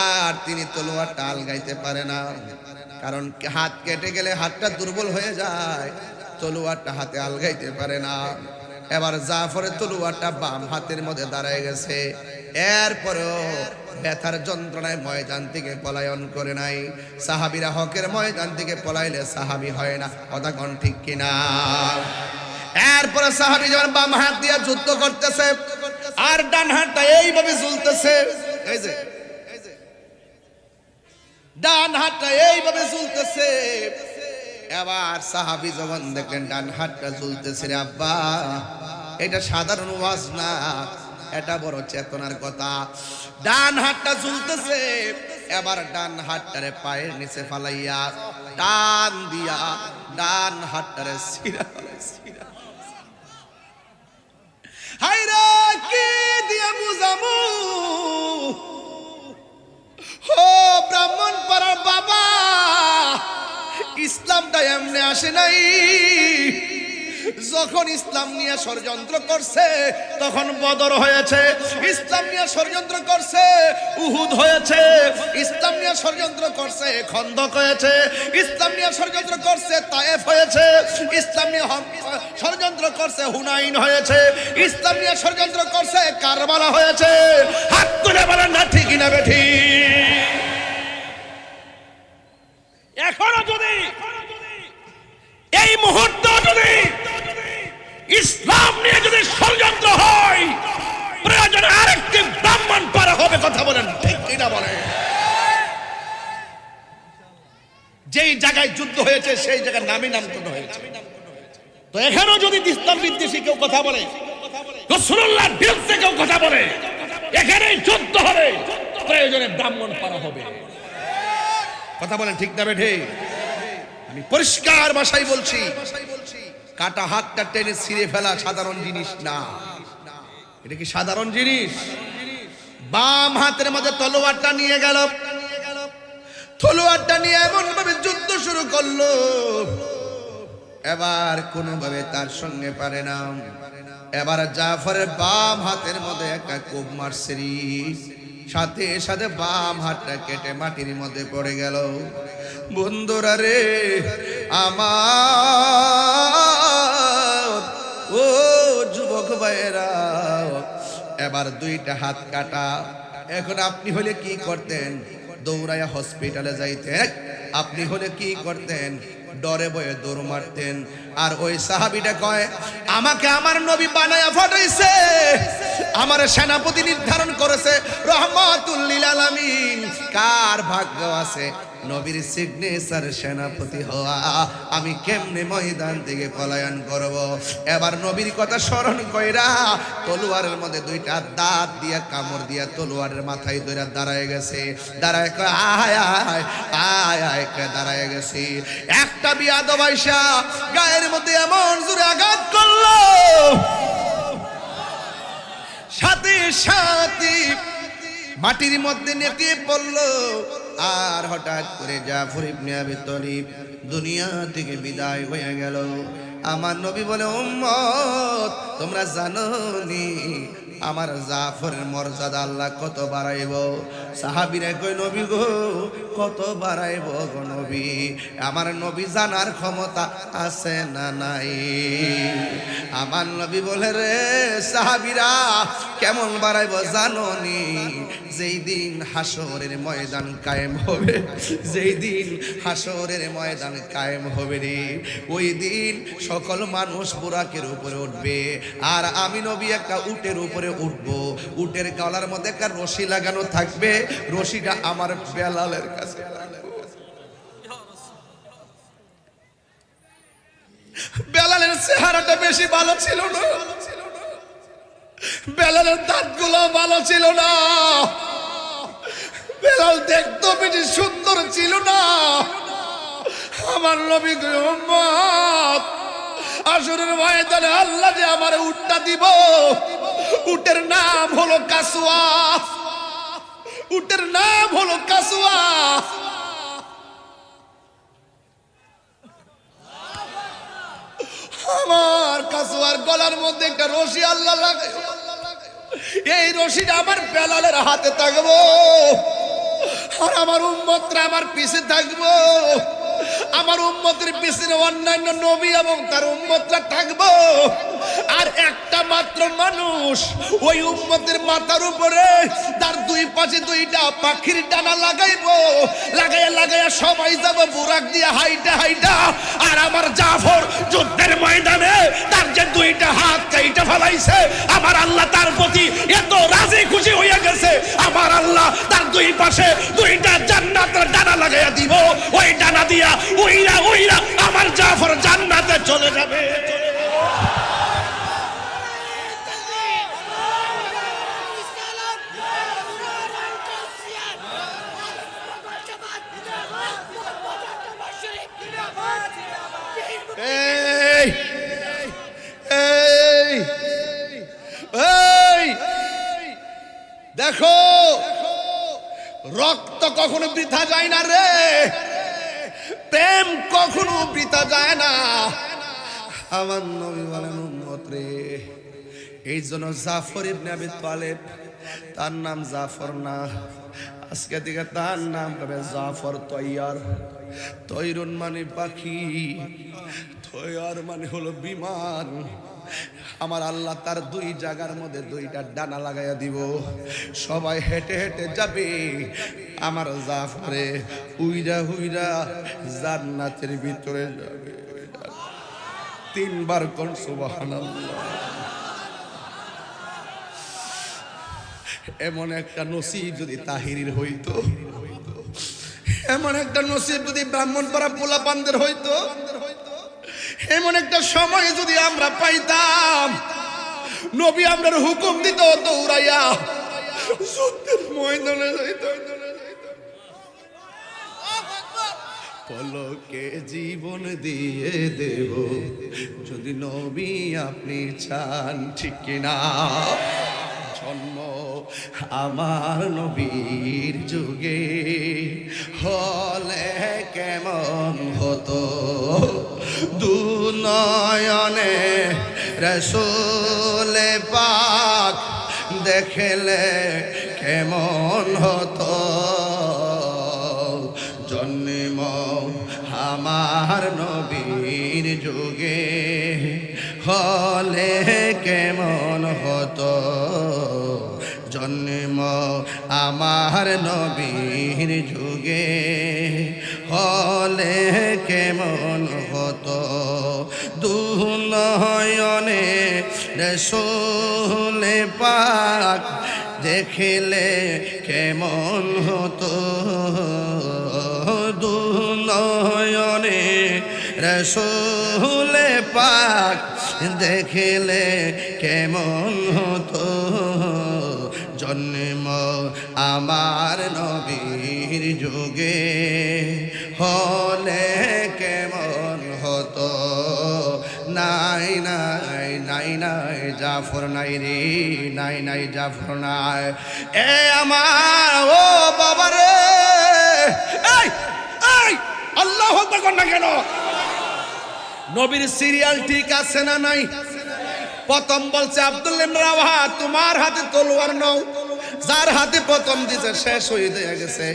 আর তিনি তলোয়ারটা আলগাইতে পারে না, কারণ হাত কেটে গেলে হাতটা দুর্বল হয়ে যায়, তলোয়ারটা হাতে আলগাইতে পারে না। এবার জাফরের তলোয়ারটা বাম হাতের মধ্যে দাঁড়ায় গেছে। এরপরেও ব্যথার যন্ত্রণায় ময়দান থেকে পলায়ন করে নাই। সাহাবীরা হকের ময়দান থেকে পলাইলে সাহাবী হয় না, কথা কোন ঠিক কিনা? এরপরে সাহাবী যখন বাম হাত দিয়ে যুদ্ধ করতেছে আর ডান হাতটা এইভাবে ঝুলতেছে, এই যে ডান হাতটা এইভাবে ঝুলতেছে। এবার সাহাবী যখন দেখলেন ডান হাতটা ঝুলতেছে, রে আব্বা, এটা সাধারণ ওয়াজ না, এটা বড় চেতনার কথা। ডান হাতটা ঝুলতেছে, এবার ডান হাতটারে পায়ের নিচে ফালাইয়া টান দিয়া ডান হাতটারে ছিঁড়া হায়রা কি দিয়া বুঝামু। ও ব্রাহ্মণ পাড়ার বাবা, ইসলামটা এমনি আসে নাই। যখন ইসলাম নিয়ে ষড়যন্ত্র করছে তখন বদর হয়েছে, ইসলাম নিয়ে ষড়যন্ত্র করছে উহুদ হয়েছে, ইসলাম নিয়ে ষড়যন্ত্র করছে খন্দক হয়েছে, ইসলাম নিয়ে ষড়যন্ত্র করছে তায়েফ হয়েছে, ইসলাম নিয়ে ষড়যন্ত্র করছে হুনাইন হয়েছে, ইসলাম নিয়ে ষড়যন্ত্র করছে কারবালা হয়েছে। হাত তুলে বলেন না ঠিক না বেঠি? এখনো যদি এই মুহূর্তে যদি ইসলাম নিয়ে যদি ষড়যন্ত্র হয়, প্রয়োজনে আরেকটি ব্রাহ্মণ পাড়া হবে, কথা বলেন ঠিক কিনা? বলে যেই জায়গায় যুদ্ধ হয়েছে সেই জায়গার নামই নামকরণ হয়েছে। তো এখানেও যদি ইসলাম বিদ্বেষী কেউ কথা বলে, রাসূলুল্লাহর বিরুদ্ধে কেউ কথা বলে, এখানেই যুদ্ধ হবে, প্রয়োজনে ব্রাহ্মণ পাড়া হবে, কথা বলেন ঠিক না বেঠে? আমি পরিষ্কার ভাষায় বলছি, কাটা হাতটা টেনে ছিঁড়ে ফেলা সাধারণ জিনিস না। এটা কি সাধারণ জিনিস? বাম হাতের মধ্যে তলোয়ারটা নিয়ে গেল, তলোয়ারটা নিয়ে এমন ভাবে যুদ্ধ শুরু করলো, এবার কোনোভাবে তার সঙ্গে পারে না। এবার জাফরের বাম হাতের মধ্যে একটা কোপ মারছে, সাথে সাথে বাম হাতটা কেটে মাটির মধ্যে পড়ে গেল। বন্ধুরা রে আমার, ও যুবক ভাইয়েরা, এবার দুইটা হাত কাটা। এখন আপনি হলে কি করতেন? দৌড়াইয়া হসপিটালে যাইতেন। আপনি হলে কি করতেন? ডরে ভয়ে দৌড় মারতেন। আর ওই সাহাবীটা কয়, আমাকে আমার নবী বানায়া পাঠাইছে, আমার সেনাপতি নির্ধারণ করেছে রহমাতুল লিল আলামিন। কার ভাগ্য আছে নবীর সিগনেচার সেনাপতি হওয়া? আমি কেমনে ময়দান থেকে পলায়ন করব? এবার নবীর কথা স্মরণ কইরা তলোয়ারের মধ্যে দুইটা দাঁত দিয়া কামড় দিয়া তলোয়ারের মাথায় ধরে দাঁড়ায় গেছে। দাঁড়ায় আয় আয় আয় আয় কে দাঁড়ায় গেছে। একটা বিয়াদব আইসা গায়ের মধ্যে এমন জোরে আঘাত করলো, সাথে সাথে মাটির মধ্যে নেতিয়ে পড়লো। আর হঠাৎ করে জাফর ইবনে আবি তালিব দুনিয়া থেকে বিদায় হয়ে গেল। আমার নবী বলে উম্মত তোমরা জানো নি আমার জাফরের মর্যাদা আল্লাহ কত বাড়াইব? সাহাবীরা কই নবী গো কত বাড়াইব গো নবী? আমার নবী জানার ক্ষমতা আছে না নাই? আমার নবী বলে রে সাহাবীরা কেমন বাড়াইব জানো নি? যেই দিন হাসরের ময়দান কায়েম হবে, যেই দিন হাসরের ময়দান কায়েম হবে রে, ওই দিন সকল মানুষ বুরাকের উপরে উঠবে আর আমি নবী একটা উটের উপরে উঠবো। উটের গলার মধ্যে একটা রশি লাগানো থাকবে, রশিটা আমার বেলালের কাছে। বেলালের চেহারাটা বেশি ভালো ছিল না, বেলালের দাঁতগুলো ভালো ছিল না, বেলাল দেখতে বেশি সুন্দর ছিল না। আমার নবী উম্মত আসরের ময়দানে আল্লাহ যে আমার উটটা দিব, উটের নাম হলো কাসুয়া, উটের নাম হলো কাসুয়া। আমার কাসুয়ার গলার মধ্যে একটা রশি আল্লাহ লাগায়, এই রশিটা আমার বেলালের হাতে থাকবো আর আমার উম্মতরা আমার পিছে থাকবো। আমার উম্মতের পিছনে অন্যান্য নবী এবং তার উম্মতরা থাকবো। আর একটা মাত্র মানুষ ওই উম্মতের মাথার উপরে তার দুই পাশে দুইটা পাখির ডানা লাগাইবো, লাগাইয়া লাগাইয়া সবাই যাব বুরাক দিয়ে হাইটা হাইটা। আর আমার জাফর যুদ্ধের ময়দানে তার যে দুইটা হাত কাইটা ফেলাইছে, আমার আল্লাহ তার প্রতি এত রাজি খুশি হইয়া গেছে, আমার আল্লাহ তার দুই পাশে দুইটা জান্নাতের ডানা লাগাইয়া দিব। ওই ডানা দিয়া উইরা উইরা আমার জাফর জান্নাতে চলে যাবে। এই এই এই দেখো, রক্ত কখনো বৃথা যায় না রে, প্রেম কখনো বৃথা যায় না। আমার নবী বলেন উম্মত রে, এই জন্য জাফর ইবনে আবি তালেব তার নাম জাফর না, আজকে থেকে তার নাম হবে জাফর তৈয়ার। তৈরুন মানে পাখি, তৈয়ার মানে হলো বিমান। আমার আল্লাহ তার দুই জায়গার মধ্যে দুইটা ডানা লাগাইয়া দিব, সবাই হেঁটে হেঁটে যাবে, আমার জাফরে উইরা উইরা জান্নাতের ভিতরে যাবে। তিনবার কোন সুবহানাল্লাহ। এমন একটা নসিব যদি তাহিরির হইতো, এমন একটা নসিব যদি ব্রাহ্মণপাড়া পোলাপানদের হইতো, এমন একটা সময় যদি আমরা পাইতাম, নবী আমরার হুকুম দিত দৌড়াইয়া যুদ্ধের ময়দানে যাইতো। পলকে জীবন দিয়ে দেব যদি নবী আপনি চান, ঠিক কিনা? জন্ম আমার নবীর যুগে হলে কেমন হতো, দুনয়নে রসুলে পাক দেখলে কেমন হতো, জন্ম আমার নবীর যুগে হলে কেমন হতো, জন্ম আমার নবীর যুগে হলে কেমন হতো, দুনয়নে রসুলে পাক দেখলে কেমন হতো, দুনয়নে রসুলে পাক দেখলে কেমন হতো, জন্ম আমার নবীর যুগে হলে কেমন হতো। নাই নাই নাই নাই জাফর নাই রে, নাই নাই জাফর নাই। এ আমার ও বাবা রে, এই এই আল্লাহু আকবার কর না কেন? নবীর সিরিয়াল ঠিক আছে না নাই? প্রথম বলছে আব্দুল্লাহ ইবনে রাওয়াহা, তোমার হাতে তলোয়ার নাও। যার হাতে প্রথম দিছে সে শহীদ হয়ে গেছে।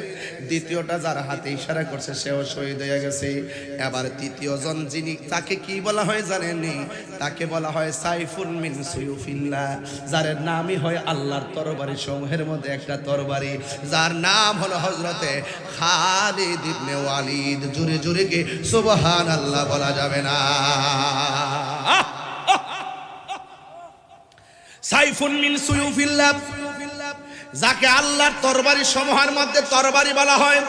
দ্বিতীয়টা যার হাতে ইশারা করছে সেও শহীদ হয়ে গেছে। এবার তৃতীয় জন যিনি, তাকে কি বলা হয় জানেননি? তাকে বলা হয় সাইফুন মিন সুয়ুফিল্লাহ, যার নামই হয় আল্লাহর তরবারি সমূহের মধ্যে একটা তরবারি, যার নাম হলো হযরতে খালিদ ইবনে ওয়ালিদ। জোরে জোরে কি সুবহানাল্লাহ বলা যাবে না? সাইফুন মিন সুয়ুফিল্লাহ, যাকে আল্লাহর তরবারি সমূহের মধ্যে তরবারি বলা হয়।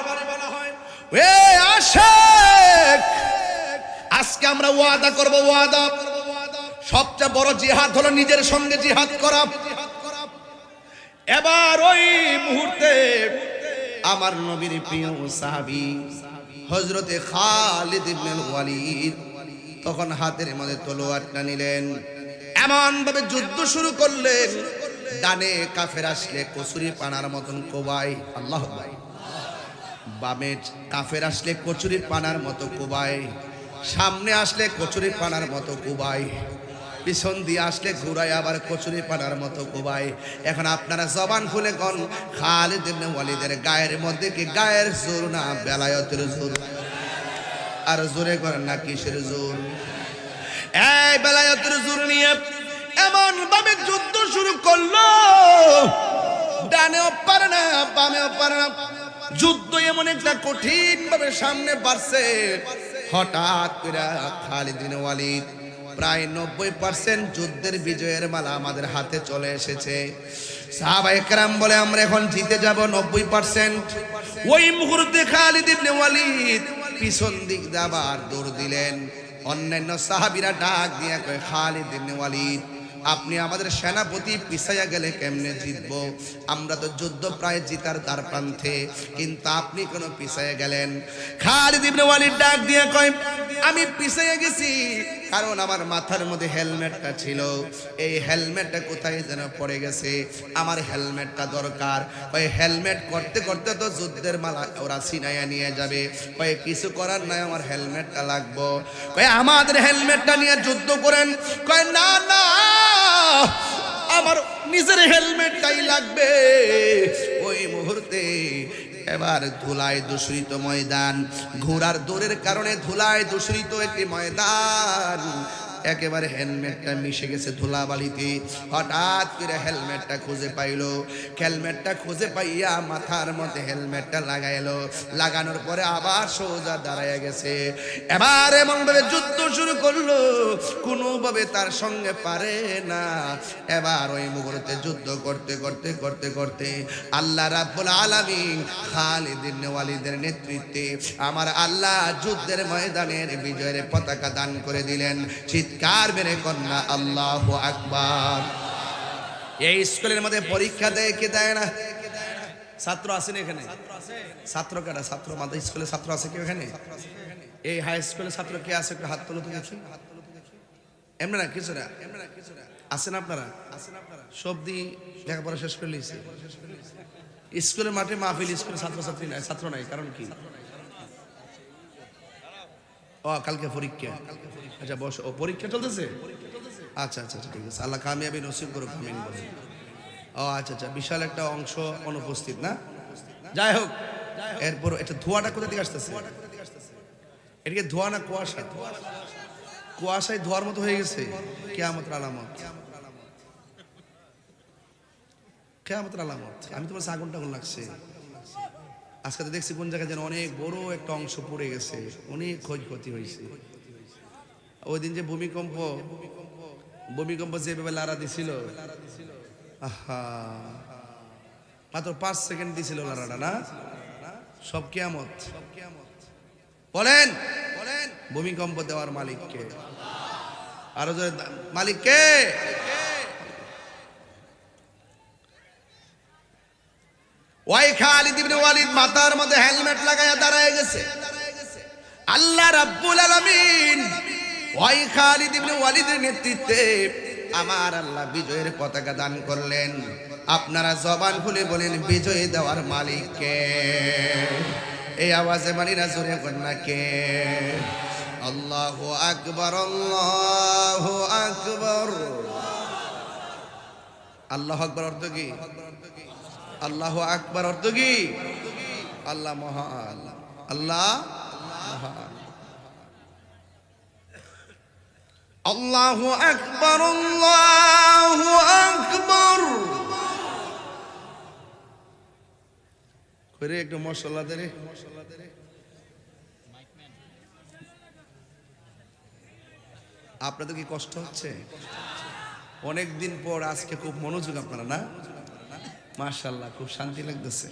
এ আশিক, আজকে আমরা ওয়াদা করব, ওয়াদা, সবচেয়ে বড় জিহাদ হলো নিজের সঙ্গে জিহাদ করা। এবার ওই মুহূর্তে আমার নবীর প্রিয় সাহাবী হযরতে খালিদ ইবনে ওয়ালিদ তখন হাতের মধ্যে তলোয়ারটা নিলেন, এমন ভাবে যুদ্ধ শুরু করলেন, ডানে কাফের আসলে কচুরি পানার মতন কোবাই, আল্লাহ ভাই, বামে কাফের আসলে কচুরি পানার মতো কোবাই, সামনে আসলে কচুরি পানার মতো কোবাই, পিছন দিয়ে আসলে ঘুরাই আবার কচুরি পানার মতো কোবাই। এখন আপনারা জবান খুলে কোন খালিদ ইবনে ওয়ালিদের গায়ের মধ্যে কি গায়ের জোর না বেলায়েতের জোর? আর জোরে করেন না কিসের জোর? এই বেলায়েতের জোর নিয়ে এমন ভাবে যুদ্ধ শুরু করলো, ডানেও পারে না বামেও পারে না। যুদ্ধ এমন একটা কঠিন ভাবে সামনে বাড়ছে, হঠাৎ করে খালিদ ইবনে ওয়ালিদ প্রায় 90% যুদ্ধের বিজয়ের মালা আমাদের হাতে চলে এসেছে। সাহাবায়ে কেরাম বলে আমরা এখন জিতে যাব 90%। ওই মুহূর্তে খালিদ ইবনে ওয়ালিদ পিছন দিক দিয়ে আবার দৌড় দিলেন। অন্যান্য সাহাবীরা ডাক দিয়ে কয়, খালিদ ইবনে ওয়ালিদ, আপনি আমাদের সেনাপতি, পিছাইয়া গেলে কেমনে জিতবো? আমরা তো যুদ্ধ প্রায় জিতার দ্বার প্রান্তে, কিন্তু আপনি কেন পিছাইয়া গেলেন? খালিদ ইবনে ওয়ালিদ ডাক দিয়ে কয়, আমি পিছাইয়া গেছি কারণ আমার মাথার মধ্যে হেলমেটটা ছিল, এই হেলমেটটা কোথায় যেন পড়ে গেছে, আমার হেলমেটটা দরকার। ওই হেলমেট করতে করতে তো যুদ্ধের মালা ওরা ছিনাইয়া নিয়ে যাবে, কয়ে কিছু করার নাই, আমার হেলমেটটা লাগবো। কয়ে আমাদের হেলমেটটা নিয়ে যুদ্ধ করেন। কয়ে না না, আমার নিজের হেলমেটটাই লাগবে। ওই মুহূর্তে এবার ধুলায় দূষিত ময়দান, ঘোড়ার দৌড়ের কারণে ধুলায় দূষিত একটি ময়দান, একেবারে হেলমেটটা মিশে গেছে ধুলাবালিতে। হঠাৎ করে হেলমেটটা খুঁজে পাইলো, হেলমেটটা খুঁজে পাইয়া মাথার মধ্যে হেলমেটটা লাগাইলো, লাগানোর পরে আবার সোজা দাঁড়াইয়া গেছে। এবার এমন ভাবে যুদ্ধ শুরু করলো, কোনোভাবে তার সঙ্গে পারে না। এবার ওই মুহূর্তে যুদ্ধ করতে করতে করতে করতে আল্লাহ রাব্বুল আলামিন খালিদ ইবনে ওয়ালিদের নেতৃত্বে আমার আল্লাহ যুদ্ধের ময়দানের বিজয়ের পতাকা দান করে দিলেন। চিৎকার মেরে কন্যা আল্লাহু আকবার। এই স্কুলের মধ্যে পরীক্ষা দেয় কে দেয় না? ছাত্র আছেন এখানে? ছাত্র কারা? ছাত্র মাদ্রাসা স্কুলে ছাত্র আছে কেউ এখানে? এই হাই স্কুলে ছাত্র কে আছে? একটু হাত তোলো তো দেখি। এমনি না কিছু না, আছেন আপনারা? সব দিয়ে লেখাপড়া শেষ করে লিখছে। স্কুলের মাঠে মাহফিল, স্কুলে ছাত্রছাত্রী নাই, ছাত্র নাই, কারণ কি? ও কালকে পরীক্ষা। আচ্ছা বস, ও পরীক্ষা চলতেছে? আচ্ছা আচ্ছা ঠিক আছে, আল্লাহ কামিয়াবি নসিব করুক, আমিন বলেন। ও আচ্ছা আচ্ছা, বিশাল একটা অংশ অনুপস্থিত না? যাই হোক, এরপর এটা ধোঁয়াটা কোথা থেকে আসতেছে? এটাকে ধোঁয়া না কুয়াশা? কুয়াশায় ধোঁয়ার মতো হয়ে গেছে। কিয়ামতের আলামত, কিয়ামতের আলামত। আমি তোমার আগুন টাগুন লাগছে। আজকে তো দেখছি কোন জায়গায় যেন অনেক বড় একটা অংশ পড়ে গেছে, অনেক ক্ষয়ক্ষতি হয়েছে। ওই দিন যে ভূমিকম্প যেভাবে লাড়া দিছিল, আহা, মাত্র 5 সেকেন্ড দিছিল লাড়াটা, না? সব কিয়ামত। বলেন ভূমিকম্প দেওয়ার মালিককে? আরো জোরে, মালিককে? ওই খালিদ ইবনে ওয়ালিদ মাথার মধ্যে হেলমেট লাগায়া দাঁড়ায় গেছে। আল্লাহ রাব্বুল আলামিন ওই খালিদ ইবনে ওয়ালিদের নেতৃত্বে আমার আল্লাহ বিজয়ের পতাকা দান করলেন। আপনারা জবান খুলে বলেন, বিজয় দেওয়ার মালিক কে? এই আওয়াজে মানি না, জোরে বলেন না কে? আল্লাহু আকবার, আল্লাহু আকবার। আল্লাহু আকবার অর্থ কি? আল্লাহু আকবার অর্থ কি? আল্লাহ মহান, আল্লাহ মহান। আল্লাহু আকবার, আল্লাহু আকবার। করে একটু মশলা দে রে। আপনাদের কি কষ্ট হচ্ছে? অনেক দিন পর আজকে খুব মনোযোগ আপনারা, না? মাশাআল্লাহ, খুব শান্তি লাগতেছে।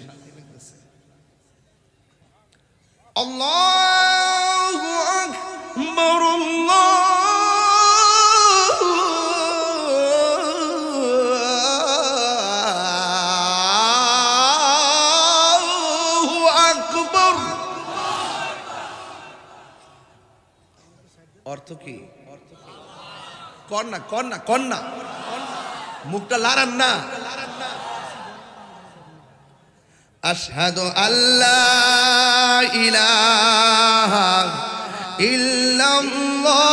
আল্লাহু আকবার, আল্লাহু আকবার। অর্থ কি? কন্যা কন্যা কন্যা, মুখটা লাড়ান না। আশহাদু আল্লা ইলাহা ইল্লাল্লাহ,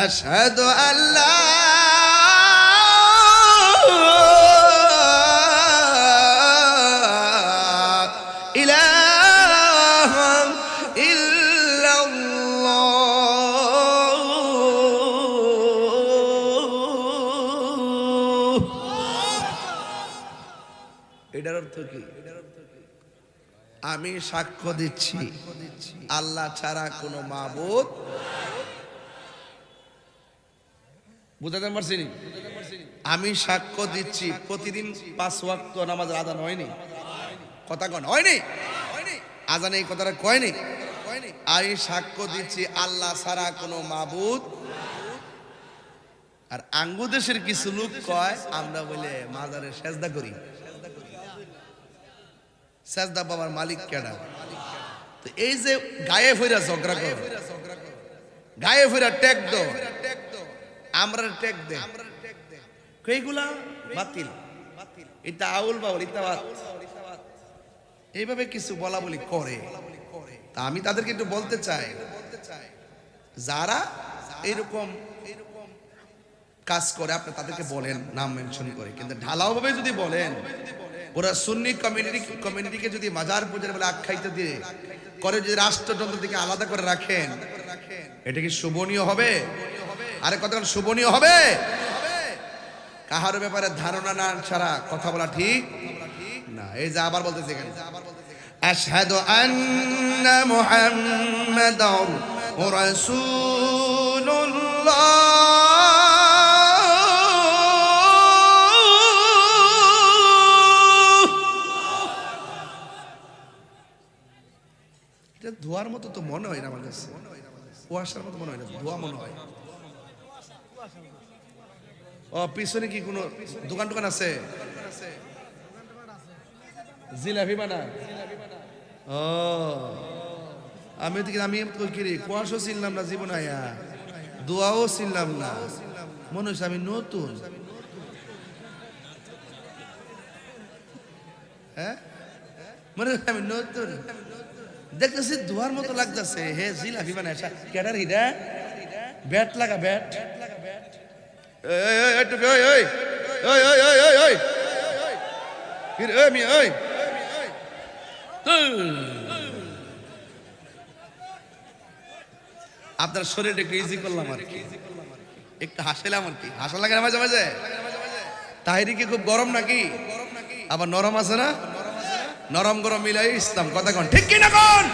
আশহাদু আল্লা ইলাহা ইল্লাল্লাহ। এটার অর্থ কি? আমি সাক্ষ্য দিচ্ছি আল্লাহ ছাড়া কোনো মাবুদ। বুঝাতে পারছি? আমি সাক্ষ্য দিচ্ছি প্রতিদিন 5 ওয়াক্ত নামাজ আদান হয়নি, কথা কন হয়নি, আজান এই কথাটা কয়নি। আমি সাক্ষ্য দিচ্ছি আল্লাহ ছাড়া কোনো মাবুদ। আর আঙ্গু দেশের কিছু লোক কয় আমরা বলে মাজারে সেজদা করি। সেজদা বাবার মালিক কেডা? তো এই যে গায়ে ফিরা ঝগড়া কর, গায়ে ফিরা টেক দো, আমরা টেক দে, এইগুলা বাতিল, এটা আউল বাউল, এটা এইভাবে কিছু বলা বলি করে। তা আমি তাদেরকে একটু বলতে চাই, যারা এরকম কাজ করে আপনি তাদেরকে বলেন নাম মেনশন করে, কিন্তু ঢালাও ভাবে যদি বলেন ওরা সুন্নি কমিউনিটিকে যদি মাজার পূজার বলে আখ্যায়িত দিয়ে করে, যদি রাষ্ট্রযন্ত্র থেকে আলাদা করে রাখেন, এটা কি শোভনীয় হবে? আরে কতক্ষণ শোভনীয় হবে? কাহার ব্যাপারে ধারণা না ছাড়া কথা বলা ঠিক না। এই যে আবার বলতেছে এখানে, আশহাদু আন্না মুহাম্মাদার রাসূলুল্লাহ, এটা ধোয়ার মতো তো মনে হয় না আমার কাছে, কুয়াশার মতো মনে হয় না, ধোয়া মনে হয়। ও পিছনে কি কোনো দোকান টোকান আছে? জিলাপি বানা? ও আমি কুয়াশাও চিনলাম না জীবন, আয়া দোয়াও চিনলাম না, মনে হচ্ছে আমি নতুন। হ্যাঁ, মনে হচ্ছে আমি নতুন, দেখতেছি ধোয়ার মতো লাগতেছে। হে জিলাপি বানায় ক্যাডার হিডা, ব্যাট লাগা, ব্যাট আপনার শরীরটা একটু ইজি করলাম আর কি, একটু হাসাইলাম আর কি, হাসা লাগে না মাঝে মাঝে। তাহিরি কি খুব গরম নাকি? আবার নরম আছে না? নরম গরম মিলাই ইসলাম, কথা কন ঠিক কিনা কন?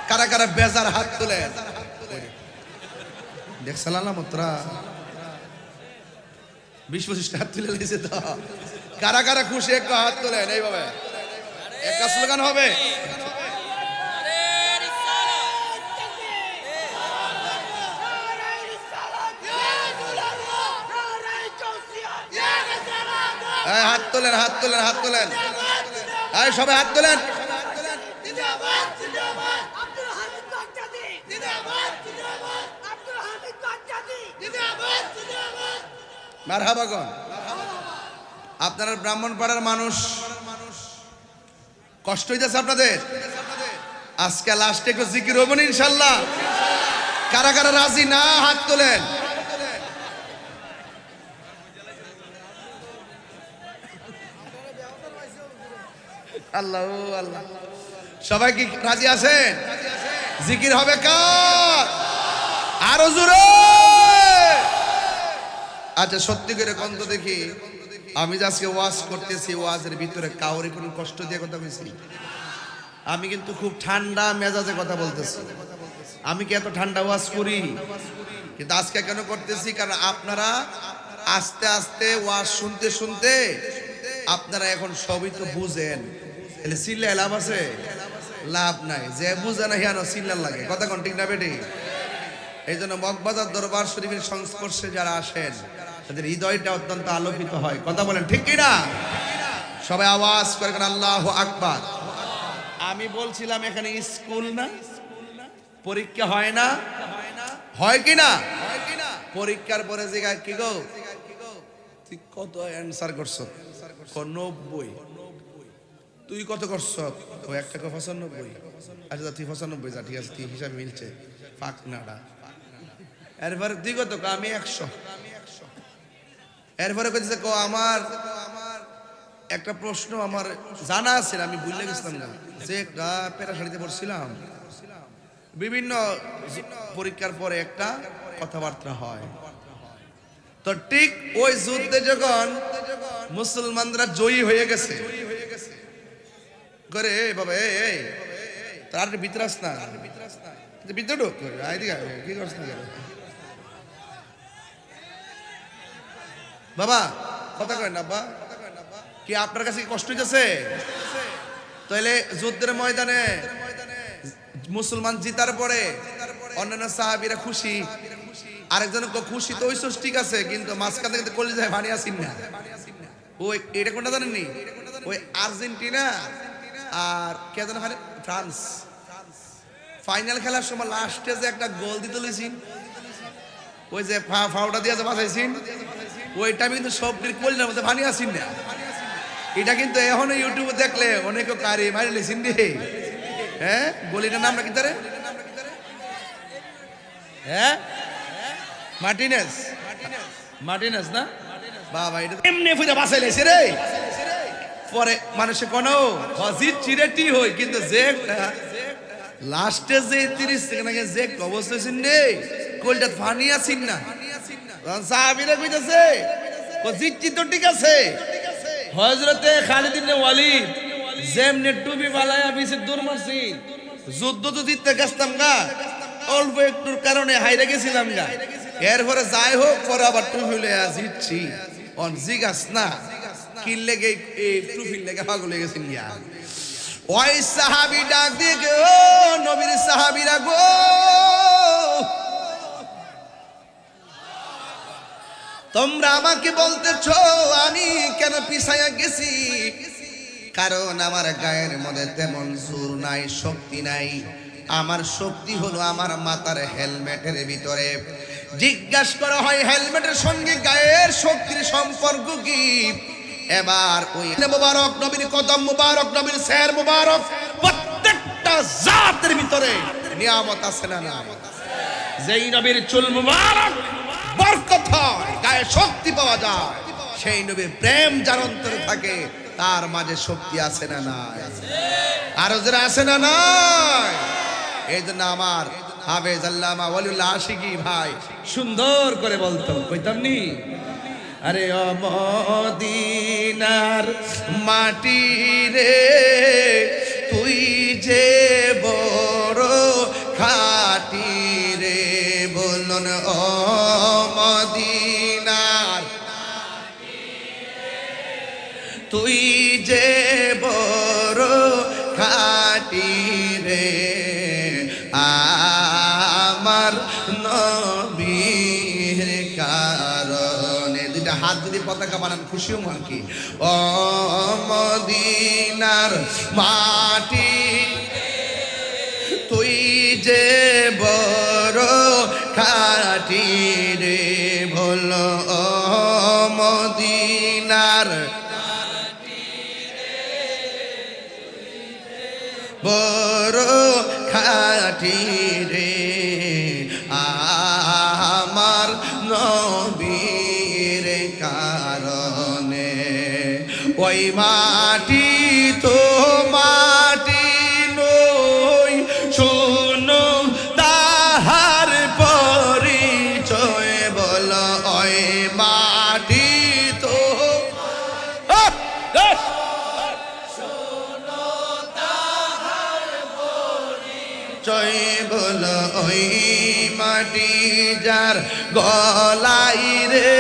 কারা কারা বেজার হাত তুলে দেখছিলাম মোত্রা 20-25 হাত তুলে দিয়েছে। তো কারা কারা খুশি একটু হাত তোলেন, এইভাবে একটা স্লোগান হবে। হাত তোলেন, হাত তোলেন, হাত তোলেন, সবাই হাত তোলেন। মারহাবাগন। আপনারা ব্রাহ্মণপাড়ার মানুষ, কষ্ট হইতেছে আপনাদের? আজকে লাস্টে একটু জিকির হবো না ইনশাল্লাহ? কারা কারা রাজি না হাত তোলেন। আল্লাহ আল্লাহ, সবাই কি রাজি আছেন? জিকির হবে কার? আরো জোরে। আচ্ছা সত্যি করে কন্ত দেখি, আমি যে আজকে ওয়াজ করতেছি, ওয়াজের ভিতরে কাউরে কোনো কষ্ট দিয়ে কথা বলছি? আমি কিন্তু খুব ঠান্ডা মেজাজে কথা বলতেছি। আমি কি এত ঠান্ডা ওয়াজ করি? কিন্তু আজকে কেন করতেছি? কারণ আপনারা আস্তে আস্তে ওয়াজ শুনতে শুনতে আপনারা এখন সবই তো বুঝেন। তাহলে চিল্লায় লাভ আছে? লাভ নাই। যে বুঝে না হিয়ানো চিল্লার লাগে। কথা কোন ঠিক না বেটি? এই জন্য মগবাজার দরবার শরীফের সংস্পর্শে যারা আসেন তাদের হৃদয়টা অত্যন্ত আলোকিত হয়। কথা বলেন ঠিক কিনা? সবাই আওয়াজ করে আল্লাহু আকবার। আমি বলছিলাম এখানে স্কুল না, পরীক্ষা হয় না? হয় কি না? পরীক্ষার পরে জিজ্ঞাসা কি গো তুই কত অ্যান্সার করছ? 90। তুই কত করছ? ও একটা 95। আচ্ছা তুই 95 যা, ঠিক আছে, তুই হিসাব মিলছে, ফাঁক নাড়া। এরপরে তুই কত? আমি 100। এরপরে কইছে কো আমার একটা প্রশ্ন আমার জানা আছে, আমি ভুলে গেছিলাম না, যে প্যারাশাড়িতে পড়ছিলাম। বিভিন্ন পরীক্ষার পরে একটা কথাবার্তা হয়। তো ঠিক ওই যুদ্ধে যখন মুসলমানরা জয়ী হয়ে গেছে, করে বাবা এই তার ভিতরে আস না, ভিতরে ঢোক, কি করছ না বাবা? কথা কয় না বাবা? কি আপনার কাছে কি কষ্ট হইতেছে? তাহলে যুদ্ধের ময়দানে মুসলমান জিতার পরে অন্যান্য সাহাবীরা খুশি, আরেকজন খুশি তো হইছস, ঠিক আছে, কিন্তু মাঝখান থেকে কলিজায় পানি আসিন না। ওই এটা কোনটা জানেননি? ওই আর্জেন্টিনা আর কে যেন ওখানে ফ্রান্স ফাইনাল খেলার সময় লাস্টে যে একটা গোল দিতে লইছিন, ওই যে ফাউটা দিয়ে যে বাঁচাইছিন, ওইটা কিন্তু সব কলিজার মধ্যে পানি আসিন না। এটা কিন্তু এখনো ইউটিউবে দেখলে অনেকে কারি মারি লেছিন রে। হ্যাঁ, গলিটার নাম নাকি তারে? হ্যাঁ, মার্টিনেস। মার্টিনেস না বাবা, এটা এমনি ফিরে বাঁচাই লেছে রে। পরে মানুষে কোনো হজির চিরেটি হই, কিন্তু যে লাস্টে যে 30 সেকেন্ড আগে যে অবস্থা হয়েছেন রে, কলটা ফানি আসিন না। সাহাবীরা কইতাছে ও জিতছি তো ঠিক আছে, হযরতে খালিদ ইবনে ওয়ালিদ যেমনে টুপি বালায়া বিছে দূর মারছি, যুদ্ধ তো জিততে গেছতাম গা, অল্প একটুর কারণে হাইরে গেছিলাম গা। এরপরে যাই হোক, পরে আবার টুপি লইয়া জিতছি। অন জিগাস না কি লেগে এই টুপি লেগে পাগল হয়ে গেছেন গিয়া। ওই সাহাবী ডাক দিয়ে কে, ও নবীর সাহাবীরা গো, তোমরা আমাকে বলতেছ আমি কেন পিছাইয়া গেছি? কারণ আমার গায়ের মধ্যে তেমন জোর নাই, শক্তি নাই। আমার শক্তি হলো আমার মাথার হেলমেটের ভিতরে। জিজ্ঞাসা করা হয় হেলমেটের সঙ্গে গায়ের শক্তির সম্পর্ক কি? এবার ওই মুবারক নবীর কদম মুবারক, নবীর শের মুবারক, প্রত্যেকটা জাতের ভিতরে নিয়ামত আছে না না? যেই নবীর চুল মুবারক বরকত হয়, গায়ে শক্তি পাওয়া যায়, সেই নবীর প্রেম যার অন্তরে থাকে তার মাঝে শক্তি আছে না নাই? আরো যারা আছে না নাই? এই জন্য আমার হাফেজ আল্লামা ওয়ালিউল্লাহ আশিকি ভাই সুন্দর করে বলতো, কইতাম নি, আরে ও মদিনার মাটি রে, তুই যে বড় খাটি রে, বলুন ও মদিনার তুই যে বড় খাটি রে, আমার নবীর কারণে। দুইটা হাত যদি পতাকা বানান খুশিও মান কি? ও মদিনার মাটি তুই যে বড় খাটি রে, বলো ও মদিনার বড় খাটি রে আমার নবীর কারণে ওই মাটি তো মাটি নই শোনো তাহার পরিচয় বল ওই মাটি তো জয় বল ওই মাটি যার গলাই রে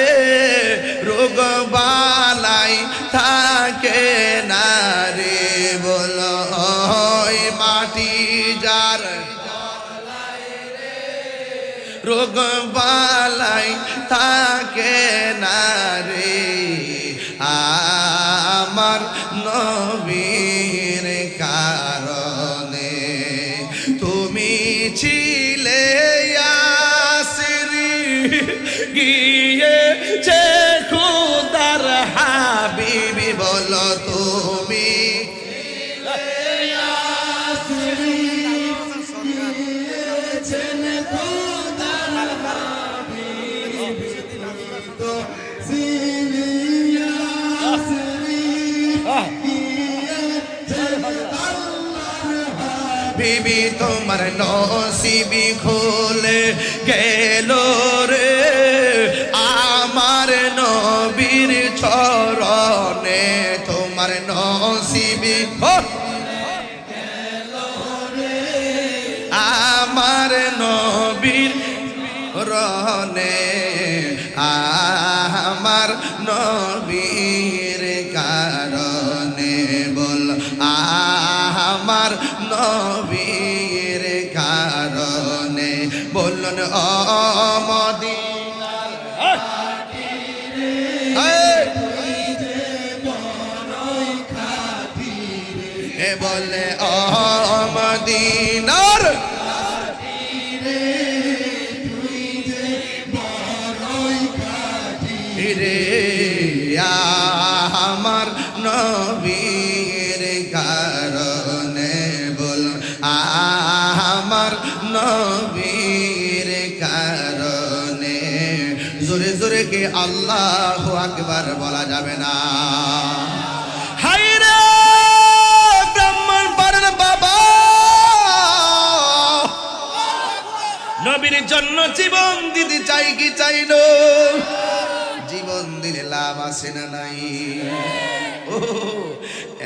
রোগ বালাই থাকে না রে বল ওই মাটি যার রোগ বালাই থাকে না রে আমার নবীর কারণে তুমি ছিলে ইয়াসিরি গিয়েছে খুদার হাবিবি বলো তুমি বিবি তোমার নসিবি খুলে গেল রে আমার নবীর চরণে তোমার নসিবি আমার নবীর রনে আমার নবীর কারণে বল আমার নবীর কারণে বলুন ও মদিনার এ বলে ও মদিনার রে আমার নবীর কারণে বল আমার নবীর কারণে জোরে জোরে কে আল্লাহু আকবার বলা যাবে না হায় রে ব্রাহ্মণ পারেন বাবা নবীর জন্য জীবন দিতে চাই কি চাই না জীবন দিলে লাভ আছে না নাই ও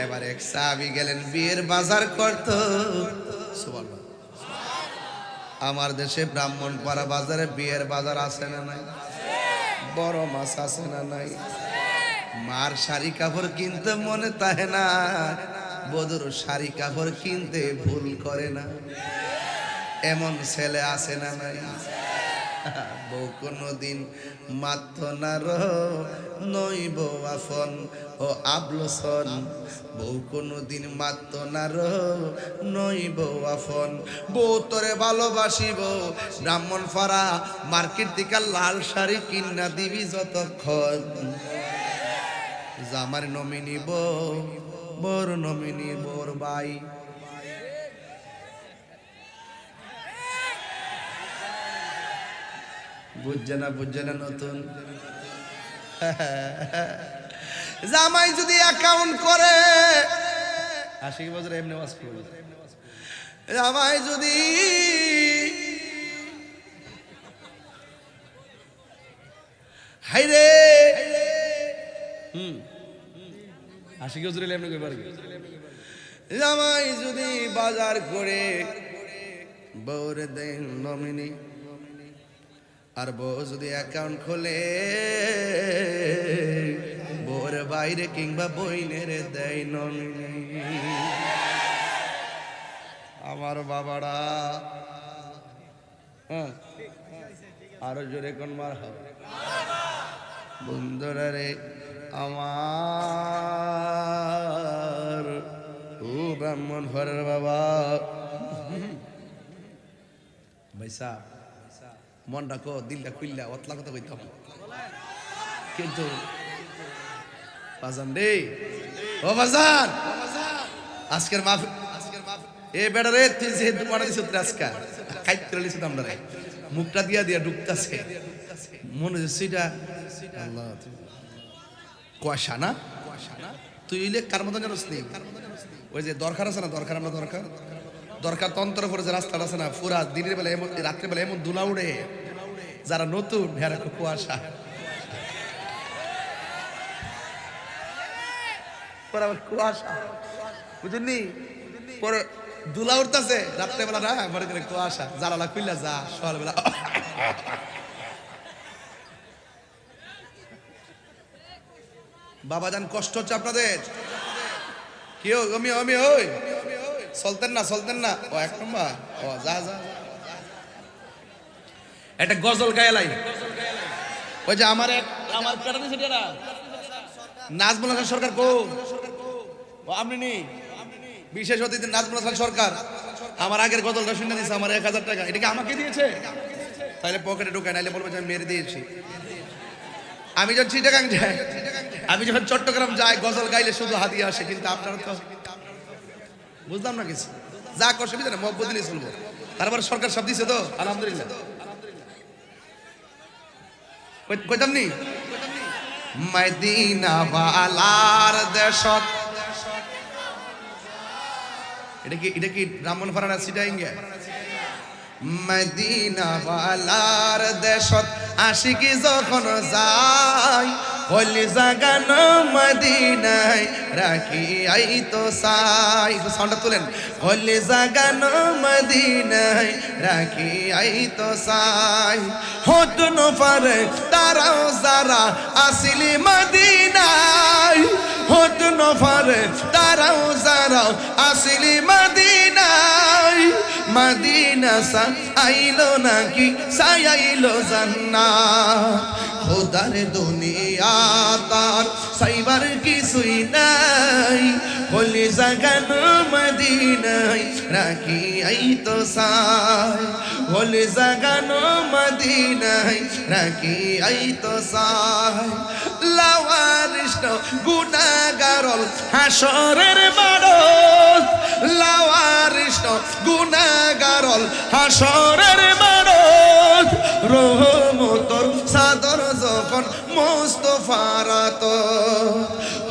এবার এক সাহাবী গেলেন বিয়ের বাজার করত সুবহানাল্লাহ আমার দেশে ব্রাহ্মণপাড়া বাজারে বিয়ের বাজার আছে না নাই বড় মাছ আছে না নাই মার শাড়ি কাপড় কিনতে মনে তাহে না বধুর শাড়ি কাপড় কিনতে ভুল করে না এমন ছেলে আছে না নাই বউ কোনদিন মাত্র না নইব আফন ও আবলসন বউ কোনদিন মাত্র না নইব আফন বউ তোরে ভালোবাসিব ব্রাহ্মণপাড়া মার্কেট থেকে লাল শাড়ি কিনা দিবি যতক্ষণ জামার নমিনি বউ বর নমিনি বোর ভাই বুঝছে না নতুন জামাই যদি অ্যাকাউন্ট করে 80 বছর এমনি ওয়াজ করবে জামাই যদি হাইরে 80 বছর এমনি কইবার কি জামাই যদি বাজার করে বউরে দেন নমিনি আর বউ যদি অ্যাকাউন্ট খোলে বউর বাইরে কিংবা বইনের দেয় নমিনি আমার বাবারা হ্যাঁ আরো জোরে কোন মার হবে বন্ধুরা রে আমার ও ব্রাহ্মণ ঘরের বাবা ভাইসা মনটা কো দিলটা খুললা অতলা কথা কইতাম কিন্তু বাজান রে, ও বাজান, আজকের মাহফিল এ বেড়া রে, তুই যেহেতু পাড়া দিছ আজকা খাইতে লিছিস আমরা রে, মুখটা দিয়া দিয়া ঢুকতাছে মনে হচ্ছে সেটা আল্লাহ কুয়াশা না, তুই ইলে কার মতন জানোস নি, ওই যে দরকার আছে না, দরকার আমরা দরকার দরকার তন্ত্র করে যে রাস্তাটা আছে না, পুরা দিনের বেলা এমন রাত্রে বেলা এমন দুলা উড়ে, যারা নতুন হেরা খুব কুয়াশা, পরে আবার কুয়াশা, বুঝলি পরে দুলা উঠতেছে রাত্রে বেলা না, মনে করে কুয়াশা, জানালা খুললা যা সকালবেলা বাবাজান কষ্ট হচ্ছে আপনাদের, কেউ আমি আমি ওই চলতেন না ও এক নম্বর, ও যা যা একটা গজল গায়লাই, ওই যে আমার কেটা দিছে কেটা নাজমুল হাসান সরকার কো, ও আপনি নি বিশেষ অতিথি নাজমুল হাসান সরকার আমার আগের গজলটা শুনে দিছে, আমার 1000 টাকা, এটা কি আমাকে দিয়েছে? তাহলে পকেটে ঢুকায়, নাইলে বলবো যে আমি মেরে দিয়েছি। আমি যখন চিটাগাং যাই, আমি যখন চট্টগ্রাম যাই, গজল গাইলে শুধু হাদিয়া আসে, কিন্তু আপনারা তো বুঝলাম না কিছু, যা করছে না মহব্বদিনই শুনবো, তারপরে সরকার সব দিছে তো আলহামদুলিল্লাহ। কইতাম নি মদিনা ওয়ালার দেশত, এটা কি ব্রাহ্মণ ফারানা সিটাইঙ্গে, মদিনা ওয়ালার দেশত আশিকি যখন যায়, হলি জাগানো মদিনায় রাখি আই তো সাই, সাউন্ডটা তুলেন, হলি জাগানো মদিনায় রাখি আই তো সাই, হত নফারে তারাও যারা আসিলি মদিনায়, হত নফারে তারাও যারা আসিলি মদিনায়, মদিনা সা আইলো নাকি সাই আইলো জান্নাত, খোদার দুনিয়া তার সাইবার কিছুই নাই, হলি জাগানো মদিনায় রাখি আই তো সাই, হলি জাগানো মদিনায় রাখি আই তো সাই, লাওয়ারিষ্ট গুনাহগারল হাসরের মাঠত, লাওয়ারিষ্ট গুনাহগারল হাসরের মাঠত, রহমতর সাদর যখন মুস্তাফার তো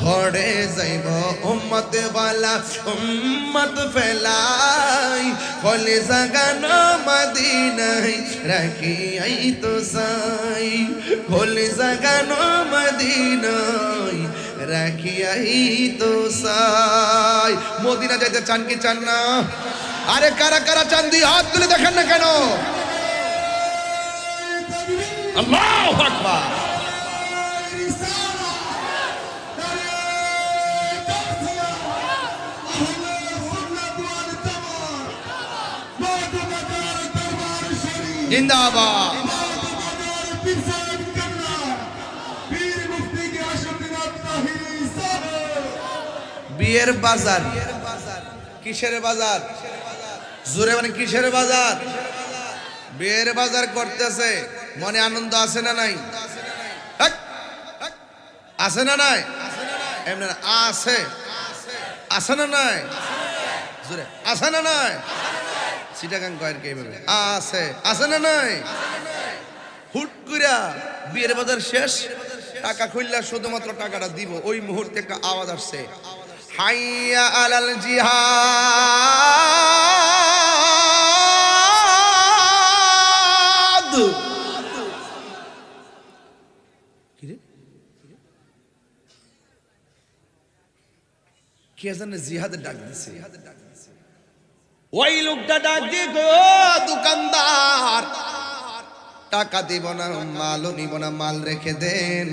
হড়ে যাইব উম্মত ওয়ালা উম্মত ফেলাই, হলে জাগানো মদিনায় রাখি আই তো সাই, হলে জাগানো মদিনায় রাখি আই তো সাই। মদিনা যাইতে চান কি চান না? আরে কারা কারা চান দিয়ে হাত তুলে দেখেন না কেন? আল্লাহু আকবার। জিন্দাবাদ। বিয়ের বাজার, কিসের বাজার? জোরে মানে কিসের বাজার? বিয়ের বাজার করতেছে, মনে আনন্দ আছে না নাই? আছে না নাই? এমনি আছে, আছে না নাই? জোরে আছে না নাই? চিটাগাং কয়ের কে বলে আছে, আছে না নাই? হুট কইরা বিয়ের বাজার শেষ, টাকা খুললা শুধুমাত্র টাকাটা দিব, ওই মুহূর্তে একটা আওয়াজ আসছে, হাইয়া আলাল জিহাদ। কে জানে জিহাদের ডাক দিছে। ওই লোকটা ডাক দিয়ে গো, দোকানদার টাকা দিব না, মালও নিব না, মাল রেখে দেন।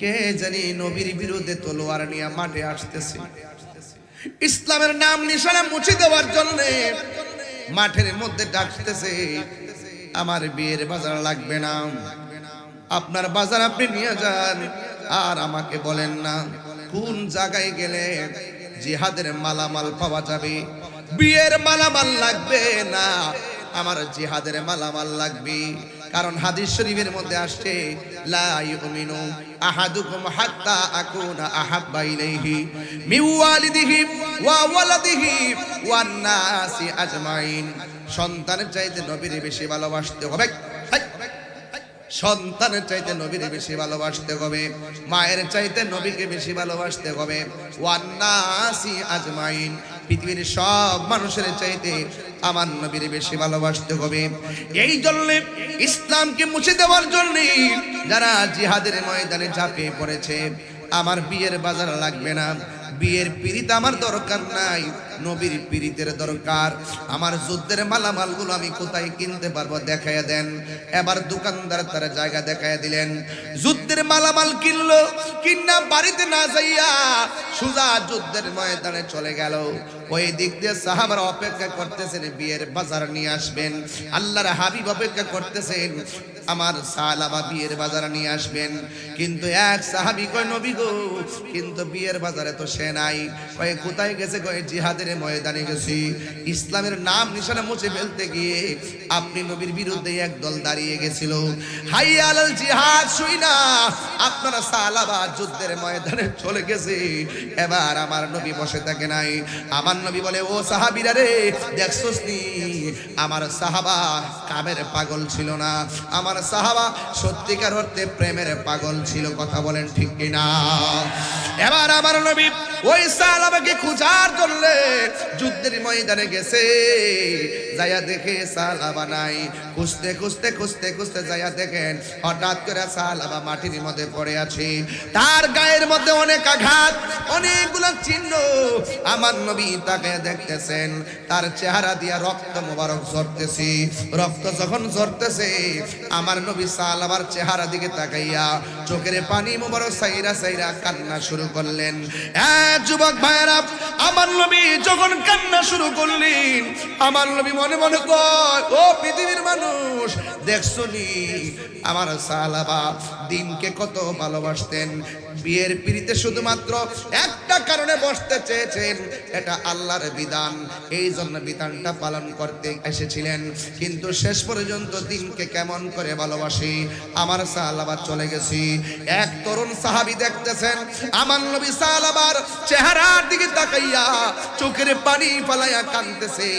কে জানি নবীর বিরুদ্ধে তলোয়ার নিয়ে মাঠে আসতেছে, ইসলামের নাম নিশানা মুছে দেওয়ার জন্য মাঠের মধ্যে ডাকতেছে, আমার বিয়ের বাজার লাগবে না, আপনার বাজার আপনি নিয়ে যান, আর আমাকে বলেন না কোন জায়গায় গেলে জিহাদের মালামাল পাওয়া যাবে। বিয়ের মালামাল লাগবে না, আমার জিহাদের মালামাল লাগবে, কারণ হাদিস শরীফের মধ্যে আসছে লা ইউমিনু আহাদুকুম হাত্তা আকুনা আহাব্বা ইলাইহি মিন ওয়ালিদিহি ওয়া ওয়ালাদিহি ওয়ান নাসি আজমাইন। সন্তানের চাইতে নবীর বেশি ভালোবাসতে হবে, সন্তানের চাইতে নবীর বেশি ভালোবাসতে হবে, মায়ের চাইতে নবীকে বেশি ভালোবাসতে হবে। ওয়ান নাসি আজমাইন, পৃথিবীর সব মানুষের চাইতে আমার নবীর বেশি ভালোবাসতে হবে। এই জন্য ইসলামকে মুছে দেওয়ার জন্য যারা জিহাদের ময়দানে ঝাঁপিয়ে পড়েছে, আমার বিয়ের বাজার লাগবে না, বিয়ের পিরিত আমার দরকার নাই, নবীর পিরিতের দরকার। আমার যুদ্ধের মালামালগুলো আমি কোথায় কিনতে পারবো দেখাইয়া দেন। এবার দোকানদার তার জায়গা দেখাইয়া দিলেন, যুদ্ধের মালামাল কিনলো, কিনা বাড়িতে না যাইয়া সুজা যুদ্ধের ময়দানে চলে গেল। ওই দিক দিয়ে সাহাবারা অপেক্ষা করতেছেন বিয়ের বাজার নিয়ে আসবেন, আল্লাহর হাবিব অপেক্ষা করতেছেন আমার সালাবা বিয়ের বাজার নিয়ে আসবেন। কিন্তু এক সাহাবী কয় নবী গো, কিন্তু বিয়ের বাজারে তো সে নাই। কয় কোথায় গেছে? কয় জিহাদের ময়দানে গেছি। ইসলামের নাম নিশানা মুছে ফেলতে গিয়ে আপনি নবীর বিরুদ্ধে একদল দাঁড়িয়ে গেছিল। হাইয়া আলাল জিহাদ শুই না আপনারা সালাবা যুদ্ধের ময়দানে চলে গেছে। এবার আমার নবী বসে থাকে নাই। আমার নবী বলে, ও সাহাবীরা রে, দেখছস নি আমার সাহাবা কামের পাগল ছিল না, আমার সাহাবা সত্যিকার অর্থে প্রেমের পাগল ছিল। কথা বলেন ঠিক কিনা? এবার আমার নবী ওই সাহাবাকে খোঁজার জন্য যুদ্ধের ময়দানে গেছে। যাইয়া দেখে সাহাবা নাই। খুঁজতে খুঁজতে খুঁজতে খুঁজতে যাইয়া দেখেন হঠাৎ করে সাহাবা মাটির মধ্যে পড়ে আছে। তার গায়ের মধ্যে অনেক আঘাত, অনেকগুলো চিহ্ন। আমার নবী তাকে দেখতেছেন, তার চেহারা দিয়া রক্ত মোবারক ঝরতেছে। রক্ত যখন ঝরতেছে আমার নবী সাহাবার চেহারা দিকে তাকাইয়া চোখের পানি মোবারক সাইরা সাইরা কান্না শুরু করলেন। যুবক ভাইরা, আমার নবী যখন কান্না শুরু করলেন, আমার নবী মনে মনে কয়, ও পৃথিবীর মানুষ, দেখছনি আমার সাহাবা দিনকে কত ভালোবাসতেন। বিয়ের পিড়িতে শুধুমাত্র একটা কারণে বসতে চেয়েছেন, এটা আল্লাহর বিধান, এই জন্য বিধানটা পালন করতে এসেছিলেন। কিন্তু শেষ পর্যন্ত দিনকে কেমন করে ভালোবাসি আমার সাহাবা চলে গেছি। এক তরুণ সাহাবী দেখতেছেন আমার নবী সাহাবার চেহারার দিকে তাকাইয়া চোখের পানি ফালাইয়া কাঁদতেছে।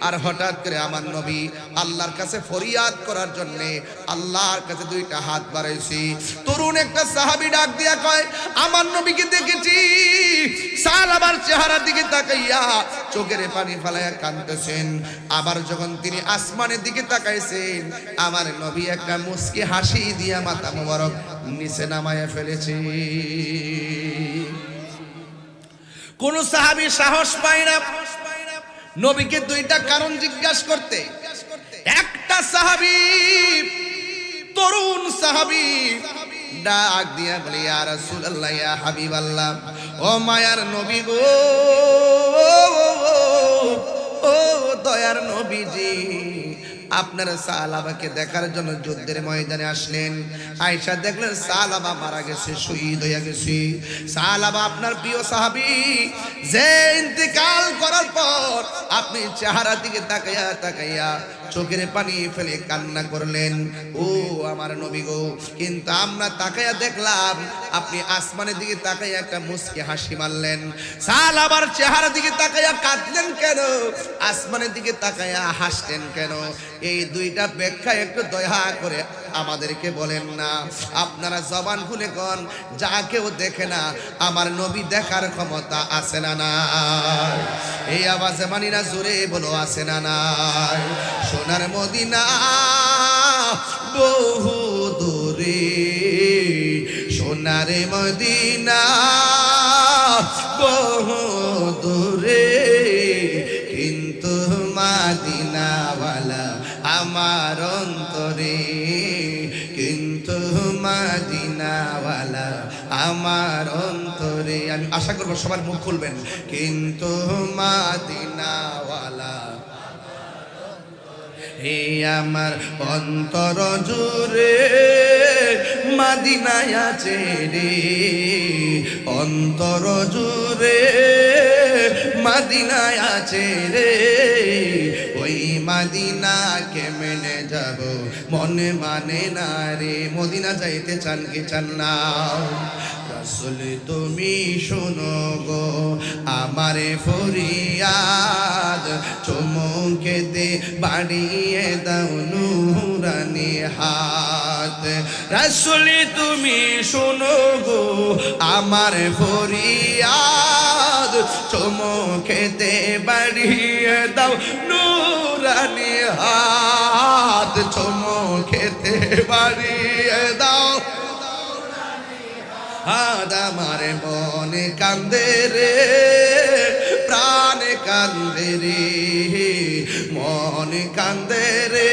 আর হঠাৎ করে আমার নবী আল্লাহর কাছে ফরিয়াদ করার জন্য আল্লাহর কাছে দুইটা হাত বাড়াইছি। তরুণ একটা সাহাবী ডাক দিয়া কয়, আমার নবীকে দেখেছি সাহাবার চেহারার দিকে তাকাইয়া চোখের পানি ফালাইয়া কাঁদতেছেন। আবার যখন তিনি আসমানের দিকে তাকাইছেন, আমার নবী একটা মুস্কি হাসি দিয়া মাথা মোবারক নিচে নামায়া ফেলেছে। কোন সাহাবী সাহস পায় না নবীকে দুইটা কারণ জিজ্ঞাসা করতে। একটা সাহাবী, তরুণ সাহাবী ডাক দিয়া বলে, ইয়া রাসূলুল্লাহ, ইয়া হাবিবাল্লাহ, ও মায়ার নবী গো, ও দয়ার নবীজি, আপনার সাহাবাকে দেখার জন্য যুদ্ধের ময়দানে আসলেন। আয়েশা দেখলেন সাহাবা মারা গেছে, শহীদ হয়ে গেছে। সাহাবা আপনার প্রিয় সাহাবী, যে ইন্তেকাল করার পর আপনি চেহারার দিকে তাকাইয়া তাকাইয়া চোখের পানি ফেলে কান্না করলেন। ও আমার নবী গো, কিন্তু আমরা তাকাইয়া দেখলাম আপনি আসমানের দিকে তাকাইয়া একটা মুস্কি হাসি মারলেন। সাহাবার চেহারার দিকে তাকাইয়া কাঁদলেন কেন? আসমানের দিকে তাকাইয়া হাসলেন কেন? এই দুইটা ব্যাখ্যা একটু দয়া করে আমাদেরকে বলেন না। আপনারা জবান খুলে কোন, যা কেউ দেখে না আমার নবী দেখার ক্ষমতা আছে না নাই? এই আওয়াজে মানি না, জোরে বলো আছে না নাই? সোনার মদিনা বহু দূরে, সোনার মদিনা বহু দূরে, কিন্তু মদিনাওয়ালা আমার অন্তরে, কিন্তু মদিনাওয়ালা আমার অন্তরে। আমি আশা করবো সবার মুখ খুলবেন, কিন্তু মদিনাওয়ালা হে আমার অন্তর জুড়ে মদিনায় আছে রে, অন্তর জুড়ে মদিনায় আছে রে, ওই মদিনা কেমনে যাব মনে মানে না রে। মদিনা যাইতে চান কি চান না? রাসূল তুমি শোনো গো আমারে ফরিয়াদ, চুমুকেতে বাড়িয়ে দাও নুরানি হাত। রাসূল তুমি শোনো গো আমার ফরিয়াদ, চুমুকেতে বাড়িয়ে দাও নুরানি হাত, চুমুকেতে বাড়িয়ে দাও হাত। আমার মনে কান্দে রে, প্রাণ কান্দে রে, মন কান্দে রে,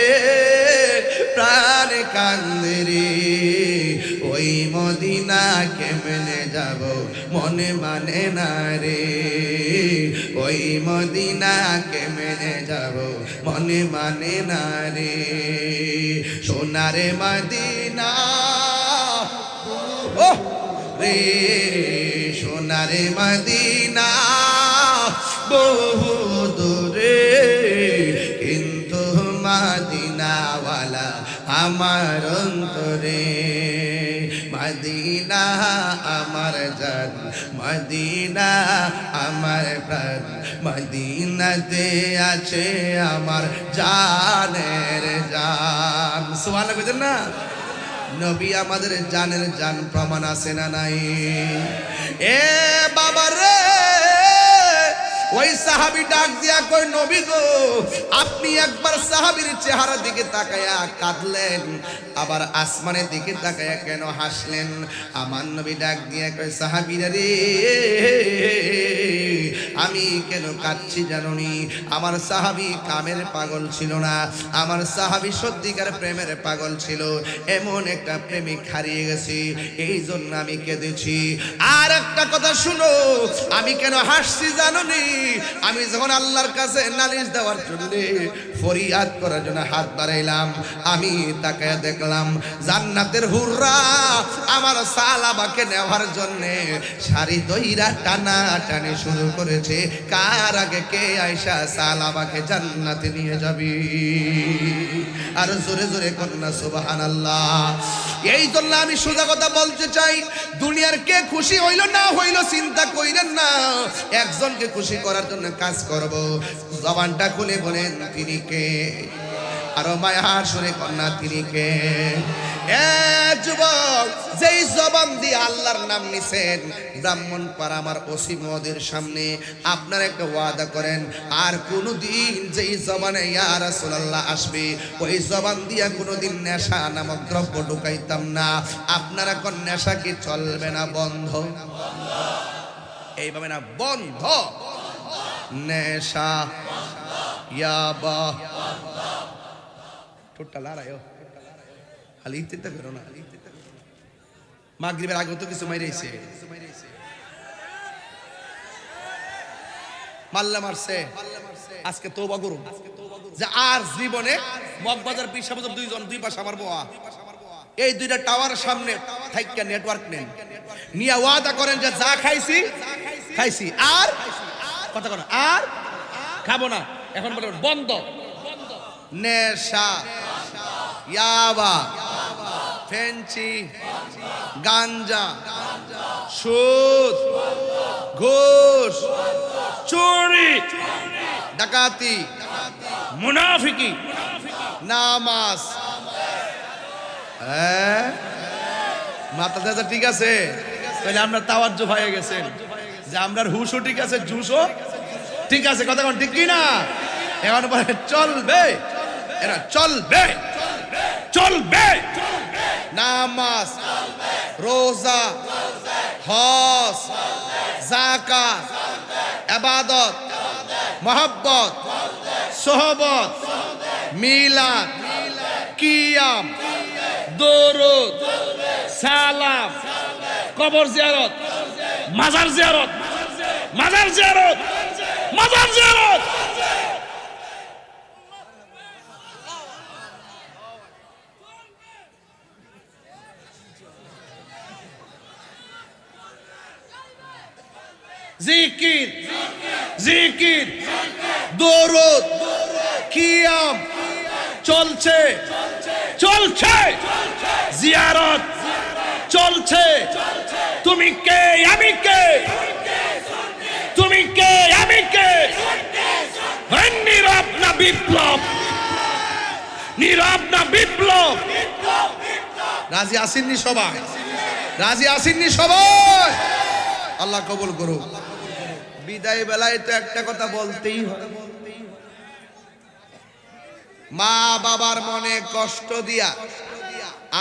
প্রাণ কান্দে রে। ওই মদিনা কেমনে যাব মনে মানে না রে, ওই মদিনা কেমনে যাব মনে মানে না রে। সোনারে মদিনা ও রে, সোনারে মদিনা বহু দূরে, কিন্তু মদিনাওয়ালা আমার অন্তরে। মদিনা আমার জান, মদিনা আমার প্রাণ, মদিনাতে আছে আমার জানের জান। সুবহানাল্লাহ কইতেন না? নবী আমাদের জানের জান, প্রমাণ আছে না নাই? এ বাবা রে, ওই সাহাবী ডাক দিয়া কই নবী গো, আপনি একবার সাহাবীর চেহারা দিকে তাকায়া কাঁদলেন, আবার আসমানের দিকে তাকায়া কেন হাসলেন? আমার নবী ডাক দিয়া কই সাহাবীরা রে, আমি কেন কাঁদছি জানোনি? আমার সাহাবী কামের পাগল ছিল না, আমার সাহাবী সত্যিকার প্রেমের পাগল ছিল। এমন একটা প্রেমিক হারিয়ে গেছি, এই জন্য আমি কেঁদেছি। আর একটা কথা শুনো, আমি কেন হাসছি জানোনি? আমি যখন আল্লাহর কাছে নালিশ দেওয়ার জন্য, ফরিয়াদ করার জন্য হাত বাড়াইলাম, আমি তাকায় দেখলাম জান্নাতের হুররা আমার সালাবাকে নেওয়ার জন্য শাড়ি দইরা টানা টানি শুরু করেছে। কার আগে কে আয়সা সালাবাকে জান্নাতে নিয়ে যাবি? আর জোরে জোরে কন্যা সুবহানাল্লাহ। এই জন্য আমি সোজা কথা বলতে চাই, দুনিয়ার কে খুশি হইল না হইল চিন্তা কইরেন না, একজনকে খুশি করার জন্য কাজ করব। জবানটা খুলে বলেন তিনি কে? আরো মায়ার সুরে কন্যা তিনি কে? এ যুবক, যেই জবান দিয়ে আল্লাহর নাম নিছেন, ব্রাহ্মণপাড়া আমার ওসি মহোদয়ের সামনে আপনারা একটা ওয়াদা করেন, আর কোনোদিন যেই জবানে ইয়া রাসূলুল্লাহ আসবে, ওই জবান দিয়া কোনোদিন নেশা নামক দ্রব্য ঢুকাইতাম না। আপনারা কোন নেশা কি চলবে না? বন্ধ। এইভাবে না, বন্ধ। নেশা ইয়াবা টোটাল আড়াইও খালি চিন্তা করো না। মাগরিবের আগে তো কিছু মাইরেছে, মাল্লা মারছে। আজকে তওবা করুন যে আর জীবনে মগবাজার পিসা বাজার দুইজন দুই পাশে আমার বোয়া, এই দুইটা টাওয়ার সামনে থাইকা নেটওয়ার্ক নেন, নিয়ে ওয়াদা করেন যে যা খাইছি খাইছি, আর কথা কর আর খাবো না। এখন বলেন বন্ধ। নেশা, ইয়াবা, ফেন্সি, গাঞ্জা, সুদ, ঘুষ, চুরি, ডাকাতি, মুনাফিকি, নামাজ। মাথা ঠিক আছে? তাহলে আমরা তাওয়াজ্জুহ হয়ে গেছেন যে আমরার হুশও ঠিক আছে, জুসও ঠিক আছে। কথা কোন ঠিক কি না? এখন বলে চলবে, এরা চলবে, চলবে। নামাজ, রোজা, হজ, যাকাত, ইবাদত, মহব্বত, সোহবত, মিলাদ, কিয়াম, দরুদ, সালাম, কবর জিয়ারত, মাজার জিয়ারত, মাজার জিয়ারত, মাজার জিয়ারত। জিকির, জিকির, দরুদ, কিয়াম চলছে, চলছে, জিয়ারত চলছে। তুমি কে আমি কে, তুমি কে আমি কে, নীরব না বিপ্লব, নীরব না বিপ্লব। রাজি আসেননি সবাই, রাজি আসেননি সবাই। আল্লাহ কবুল করুক। বিদায় বেলায় তো একটা কথা বলতেই হয়, মা বাবার মনে কষ্ট দিয়া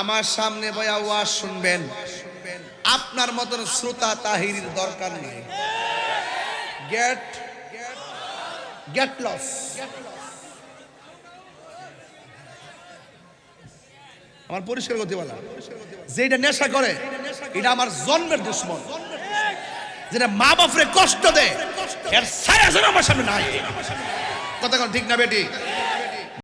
আমার সামনে বয়া ওয়াজ শুনবেন, আপনার মতন শ্রোতা তাহিরির দরকার নেই। Get get loss. আমার পরিষ্কার করতে বলা, যেটা নেশা করে এটা আমার জন্মের দুশ্মন, যেটা মা বাপরে কষ্ট দেয় এর ছায়া যেন আমার সামনে নাই। কথা কোন ঠিক না বেটি?